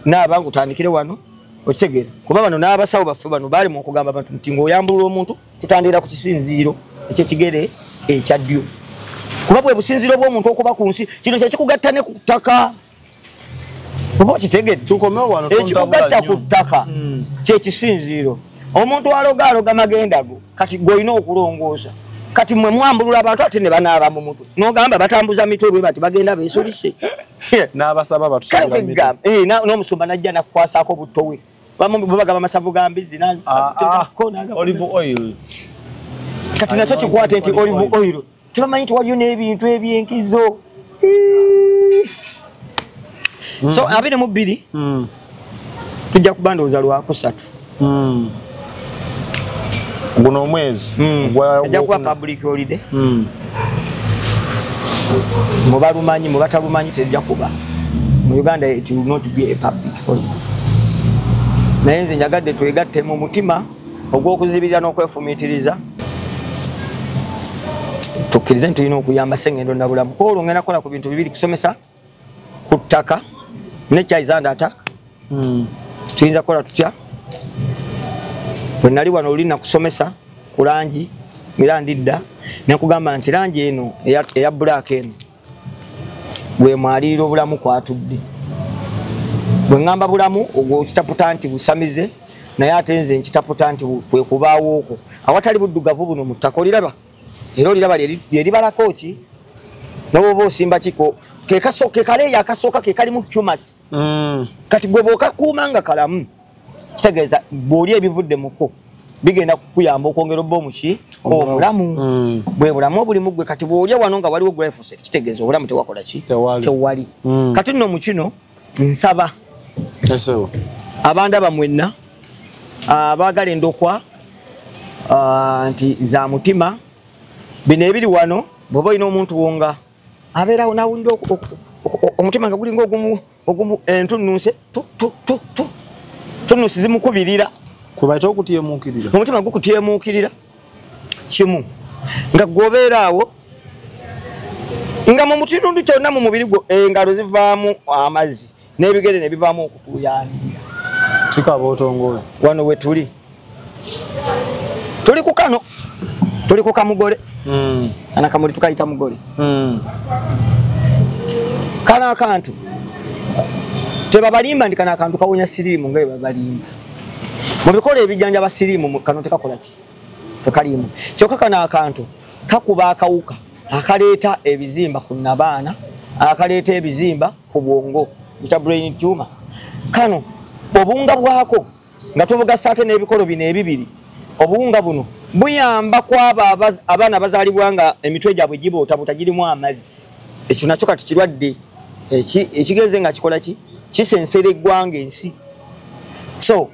Naaba ngutandikire wano. Okitegera. Kuba bano n'abasawo baffe bano bali mu kugamba abantu nti ng'oyambulula omuntu tutandira ku kisinziiro ekyekigere ekya ddyo. kuba bwe businziro bw'omuntu okuba ku nsi kino kye kikugatta ne ku ttaka oba kitegedde tukomewo wano ekikugatta ku ttaka kye kisinziro omuntu aloga magenda go kati goyina okulongoosa kati mwe mwambulula abantu ate ne banaaba mu mutwe n'ogamba batambuza mitwe bwe bati bagenda beesulise n'abasaba batusabira mitwe n'omusumba najja nakukwasaako butto we bagamba masavu ga mbizi olive oil kati nakyo kikwate nti olive oil tebamanyi nti waliyo n'ebintu ebyenkizo so 22 tujja kuba ndowooza lwakusatu guno omwezi ajja kuba public holiday mubalumanyi mubatalumanyi tejja kuba mu Uganda it will not be a public holiday naye nze njagadde twegatte mu mutima ogw'okuzibirira n'okwefumiitiriza tukkirize nti tulina okuyamba Ssengendo Nabulamu olwo ngenda kukola ku bintu bibiri kusomesa ku ttaka nekyayizanda ataka tuyinza kukola tutya bwe nali wano oli nakusomesa ku langi era ndidda nekugamba nti langi eno eya black eno bwe mwalirira obulamu kwatudde bwe ngamba bulamu ogwo kitaputa nti busamize naye ate nze nkitaputa nti kwe kubaawo okwo awatali buddugavu buno mu ttaka oliraba era oliraba lyeribalako ki n'oba osimba kiko kekaleeyo akasooka ke kalimu humus kati gwe bw'okakuuma nga kalamu kitegeeza bw'oli ebivudde muko bigenda kukuyamba okwongera obba omuki obulamu bwe bulamu obulimu gwe kati bw'olya wano nga waliwo glyphosate kitegeeza obulamu tewakola ki tewali kati nno mu kino nsaba abandaba mwenna abaagala endokwa nti za mutima bino ebiri wano bw'oba olina omuntu wonga abeerawo n'awulira omutima nga gulinga ogumu entunnunse tunnusi zimukubirira kubaita okutyemuukirira omutima gukutyemuukirira kimu nga gwobeeraawo nga mu mutinundu kyonna mu mubiri gwo engalo zivaamu amazzi n'ebigere ne bivaamu okutuuyanirira kikaba otongowe wano we tuli ku kano tuli ku kamugole kana kamuli tukayita mugole kana akantu tebabalimba ndi kana akantu kawonya siriimu nga babalimba mu bikola ebijjanja ba siriimu kano tekakola ki tekalimu kyokka kana akantu kakuba akawuka akaleeta ebizimba ku nabaana akaleeta ebizimba ku bwongo bita brain tumor kano obunga bwako nga tubugasa ate n'ebikolo bino ebibiri obuwunga buno buyamba kwaba abaana bazaalibwa nga emitwe gyabwe giboota girimu amazzi ekyo nakyo kati kirwadde ekigenze nga kikola ki kisensera eggwanga ensi so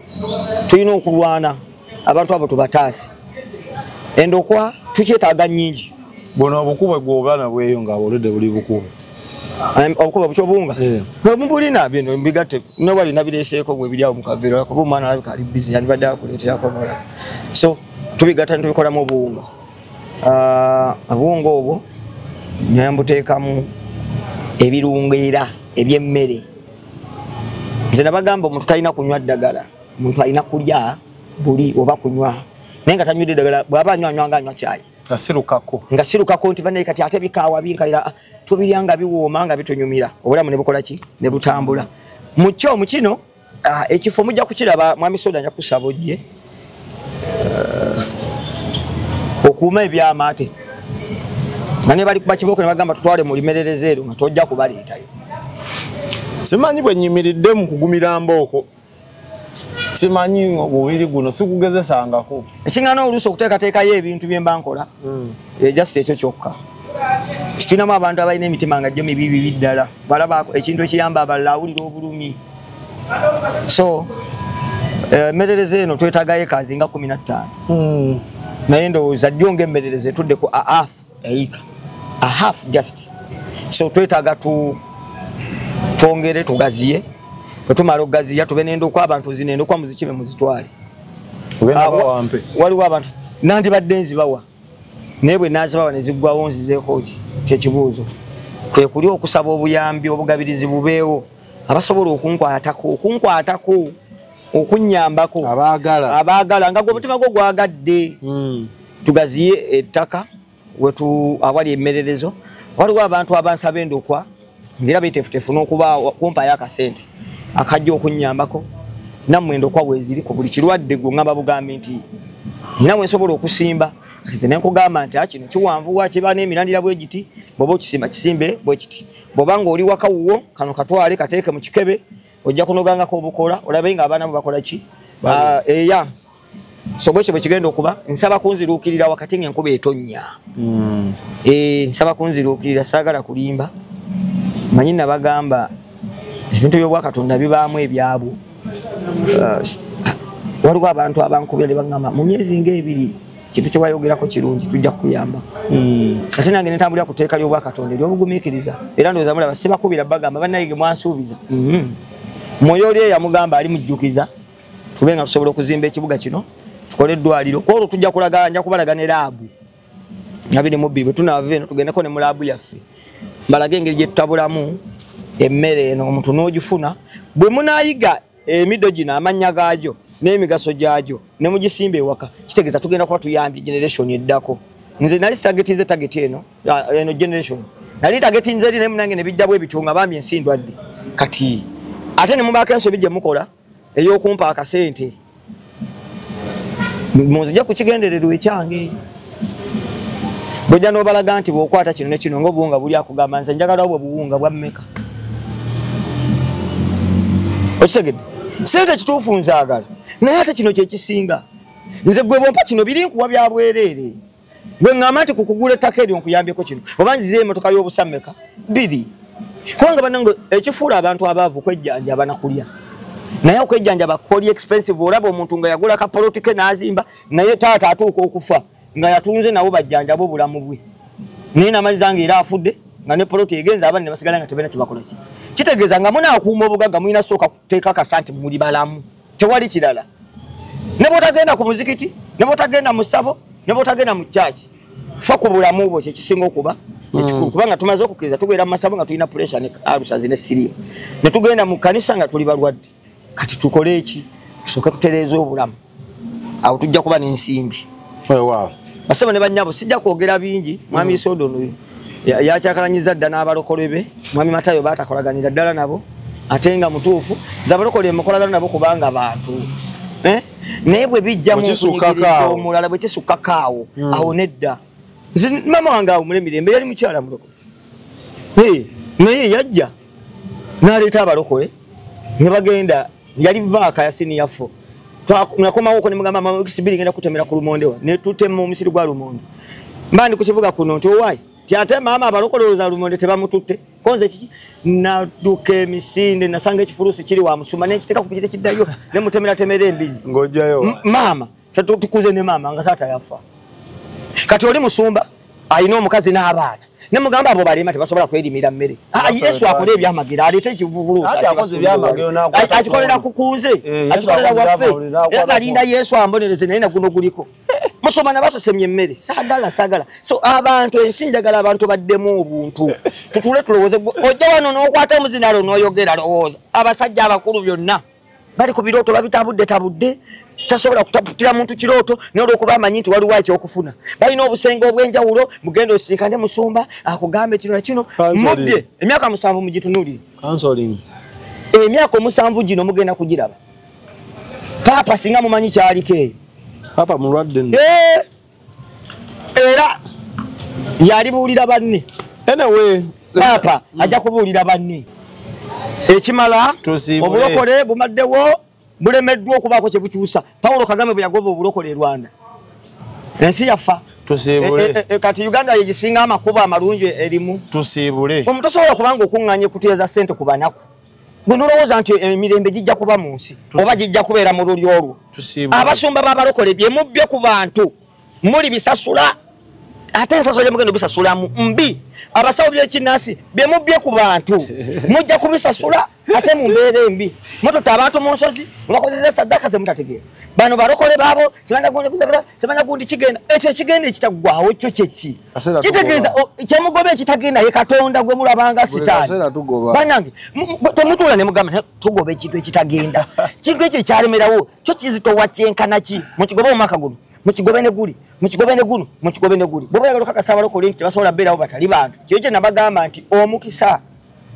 tulina okulwana abantu abo tubataase endokwa tukyetaaga nnyingi buno obukubo gwobaana bweyo nga oludde buli bukubo obukubo bukyobunga mubulina bino mbigatte nobali nabireeseeko bwe biri awo mukaveera kuba omwana alabika ali bizi yandibadde akuleeterako mola so tubigatta ntubikolamu obuwunga obuwunga obwo nyambuteekamu ebirungo ebyemmere nze nabagamba omuntu talina kunywa ddagala omuntu alina kulya buli oba kunywa naye nga tanywedde ddagala bw'aba anywanga anywa kyayi nga sirukako nti bannaye kati ate bikaawa binkalira tubirya nga biwooma nga bitunyumira obulamu ne bukola ki ne butambula mu kino ekifo mujja kukiraba mwami Soda nja kusaba ojje okuuma ebyamaate nga ne bali kuba kibooko ne bagamba tutwale mu limerereze ero nga tojja kubaleetayo simanyi bwe nnyimiridde mu kugumira mbooko simanyi obubiri guno sikugezesangako ekiŋŋaana oluusi okuteekateekayo ebintu bye mba nkola just ekyo kyokka tulinamu abantu abalina emitima nga jjo mibibi ddala balaba ekintu ekiyamba abalala awulira obulumi so emmerereze eno twetaagayo ekaazi nga 15 naye ndowooza ddyo ng'emmerereze etuddeku a half just so twetaaga twongere tugaziye bwe tumala okugaziya tube n'endokwa abantu zinendokwa muzikime muzitwale waliwo abantu nandibadde nzibawa naye bwe nazibawa ne ziggwawo nzizeeko ki kyekibuuzo kwe kuli okusaba obuyambi obugabirizi bubeewo abasobola okunkwatako okunnyambako abaagala nga gwe omutima gwo gwagadde tugaziye ettaka awali emmererezo waliwo abantu abansaba endokwa ngira betefutefu n'okuba kumpayo akasente akajja okunnyambako nammwe endokwa bweziri ku buli kirwadde gwe ngamba bugambi nti nammwe nsobola okusimba kati nenkugamba nti kino kiwanvuwa kiba n'emirandira bwe giti bw'oba okisimba kisimbe bwe kiti bw'oba ng'oli waka wuwo kano katwale kateeke mu kikebe ojja kunogangako obukola olabe nga abaana bo bakola ki eya so bwekyo bwe kigenda okuba nsaba kunziruukirira wakati ng'enkuba etonnya nsaba kunziruukirira saagala kulimba manyi nabagamba ebintu by'obwakatonda bibaamu ebyabwo waliwo abantu abankubira ne bagamba mu myezi ng'ebiri kintu kye wayogerako kirungi tujja kukuyamba ate nange netambulira ku tteeka ly'obwakatonda ery'obugumiikiriza era ndowooza mulaba sibakubira bagamba bannaye ge mwansuubiza mwoyo oli eyamugamba ali mujjukiza tube nga tusobola okuzimba ekibuga kino tukole eddwaliro kwolwo tujja kulaga nja kubalaga ne laabu nga 22 bwe tunaava eno tugendeko ne mu laabu yaffe mbalaga engeri gye tutabulamu emmere eno omuntu n'ogifuna bwe munaayiga emiddo gino amannya gaagyo n'emigaso gyagyo ne mugisimba ewaka kitegeeza tugenda kuba tuyambye generation eddako nze nali tagetinze tageti eno generation nali tagetinze eri naye munange ne bijja bwe bityo nga bambi ensi ndwadde kati ate ne mubaako ensobi gye mukola ey'okumpa akasente munzija kukigendererwa ekyange bwojja n'obalaga nti bw'okwata kino ne kino ng'obuwunga buli akugamba nze njagalawo bwe buwunga bwa mmeka okitegedde sente kituufu nzaagala naye ate kino kyekisinga nze gwe bwompa kino biri nkuwa bya bwereere gwe ŋŋamba nti kukugula ettaka eryo nkuyambyeko kino oba nzize emmotoka y'obusa mmeka biri kubanga bannange ekifuula abantu abaavu kwejjanjaba nakulya naye okwejjanjaba koli expensive olaba omuntu nga yagula kapolotike n'azimba naye taata atuuka okufa nga yatunze nawo bajjanjaba obulamu bwe naye namaliza nga era afudde nga ne poloti egenza abandi ne basigala nga tebeena kibakolaki kitegeeza nga munaakuuma obugagga mulina sooka kuteeka akasanti muli balamu tewali kirala ne bwotagenda ku muzikiti ne bwotagenda mu ssabo ne bwotagenda mu kyaki fa ku bulamu bwo kyekisinga okuba ekikulu kubanga tumaze okukkiriza tubeera mu masabo nga tulina puresha ne alusazi ne siriimu ne tugenda mu kanisa nga tuli balwadde kati tukole eki tusooke tutereeza obulamu awo tujja kuba n'ensimbi basebo ne bannyabo sijja kwogera bingi mwami Sodono yakyakalanyiza dda n'abalokole be mwami Matayo batakolaganira ddala nabo ate nga mutuufu zabalokole mukolagana nabo kubanga bantu naye bwe bijja mu kunyigiriza omulala bwe kisukkakaawo awo nedda nze mama wange awo mulemirembe yali mukyala mulokole naye yajja n'aleeta abalokole ne bagenda yali vaaka ya siniya 4 nakomawo ko ne mugamba mama wikisibiri ngenda kutemera ku lumonde wa ne tutema omusiri gwa lumonde mbandi ku kibuga kuno nti owaayi tiate mama abalokoloza lumonde tebamututte konze kiki naduka emisinde nasanga ekifurusi kiri wa musuma n'ekiteka kupikira kiddayo ne mutemera temera embizi ng'ojjayo mama tukuze ne mama nga taata yafa kati oli musumba ayina omukazi n'abaana ne mugamba abo balima tebasobola kwerimira mmere Yesu akola ebyamagira aleeta ekivuvuluusa akikolera kukunze akikolera waffe era nalinda Yesu ambonereze naye naguno guliko musoma nabasosemye emmere saagala so abantu ensi njagala abantu baddemu obuntu tutule tulowooze ojja wano n'okwata omuzinalo n'oyogera lowooza abasajja abakulu byonna bali ku birooto babitabudde tasobola kutaputira muntu kirooto n'olwokuba amanyi nti waliwo ekyokufuna balina obusenge obw'enjawulo mugenda osisinkane musumba akugambe kino nakino mubye emyaka 7 mugitunulire emyaka 7 gino mugenda kugiraba paapa singa mumanyi kyaliko eyo papa mulwadde era yalibuulira banne anyway paapa ajja kubuulira banne ekimala obulokole bumaddewo bulemeddwa okubaako kye bukyusa Paulo Kagame bwe yagoba obulokole e Rwanda ensi yafa tusiibule kati Uganda yegisinga amakubo amalungi erimu tusiibule omuntu osobola kubanga okuŋŋanya kuteeza ssente ku banaku gwe nolowooza nti emirembe gijja kuba mu nsi oba gijja kubeera mu luli olwo abasumba b'abalokole bye mubbye ku bantu muli bisasula ate ensasula mugenda bisasulamu mbi abasawo by'ekinnansi bye mubbye ku bantu mujja kubisasula ate mu mbeera embi mututa abantu mu nsozi mubakozesa saddaka ze mutategeera bano balokole baabo semanya gundi kigenda ekyo ekigenda ekitaggwawo kyo kyeki kitegeeza kyemugoba ekitagenda ye Katonda gwe mulabanga sitaani bannange temutuula ne mugamba tugoba ekintu ekitagenda kintu ekyo ekyalemerawo kyo kizitowa kyenkana ki mukigoba mu maka guno mukigobene guli bwe bayagala kakasa abalokole nti basobola beerawo batali bantu kyo kye nabagamba nti omukisa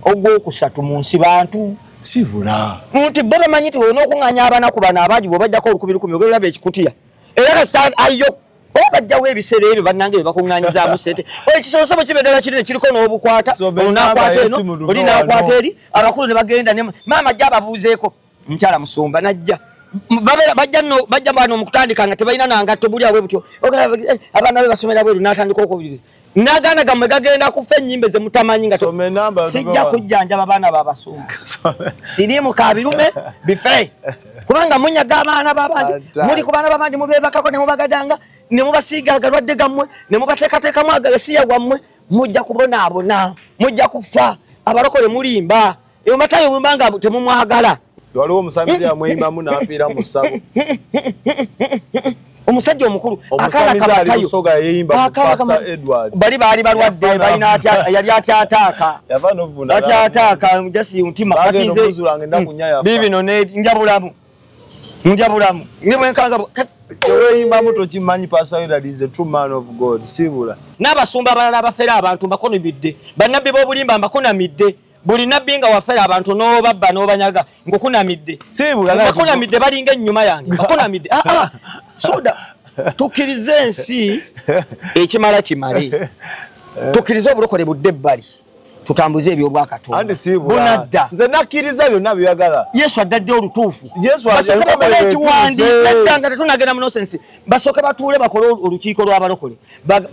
ogwokusatu mu nsi bantu sibula nti bo bamanyi nti olina okuŋŋanya abaana ku bano abangi bw'obajjako 10,000 ogenda ekikutiya era kasa ayo obajjawo ebiseera ebyo bannange bakuŋŋanyizaamu ssente ekisolosobo kiba eddala kinene kiriko n'obukwata olunakwata eno oli nakwata eri abakulu ne bagenda maama ajja ababuuzeeko mukyala musumba najja bajja bano mukutandika nga tebalina nangatto buli awe butyo abaana be basomera bweru n'atandika okubuliriza nagana gammwe gagenda kufa ennyimbe ze mutamanyi nga sijja kujjanjaba abaana babasumba siriimu kabirume bife kubanga munyaga abaana babandi muli ku baana babandi mubeebakako ne mubagadanga ne mubasiiga agalwadde gammwe ne mubateekateekamu agasiya gwammwe mujja kubonaabona mujja kufa abalokole mulimba eyo matayo mumbanga temumwagala waliwo omusamize yamweyimamu n'afiira mu ssabo omusajja omukulu bali baali balwadde yali atyataaka atyataaka jasi ntima bibino njabulamu nibwenkanga eweyimbamu tokimanyi Pastor is a true man of God sibula n'abasumba abalala abafera abantu mbakonimidde bannabbi b'obulimba mbakonamidde buli nabbi nga wafera abantu n'obabba n'obanyaga ngokunamidde bakonamidde balinga ennyuma yange bakonamidde soda tukkirize ensi ekimala kimale tukkirize obulokole budde ebbali tutambuze ebyobwakatonda bunadda nze nakkiriza byonna byagala yesu addadde olutuufu yesuaddanga tetunagenda mu nosensi basooke batuule bakole olukiiko lw'abalokole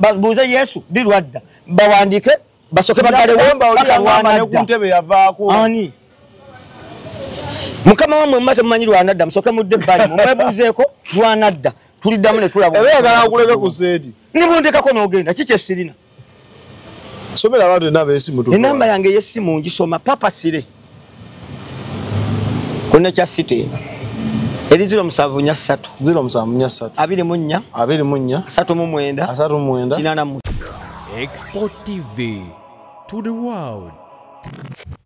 babuuze yesu lirwadda bawandike basooke bagalewontebe yavaako ani mukama wamwe mumate mumanyi lwanadda musooke mudde ebbali mumwebuuzeeko lwanadda tuliddamu ne tulaba ebeeyagala nkuleke ku seedi nibundikako n'ogenda kikyesirina somera abantu enamba enamba yange ey'essimu ngisoma papa sire kone kya site eri 0743 24 39 Export TV to the world.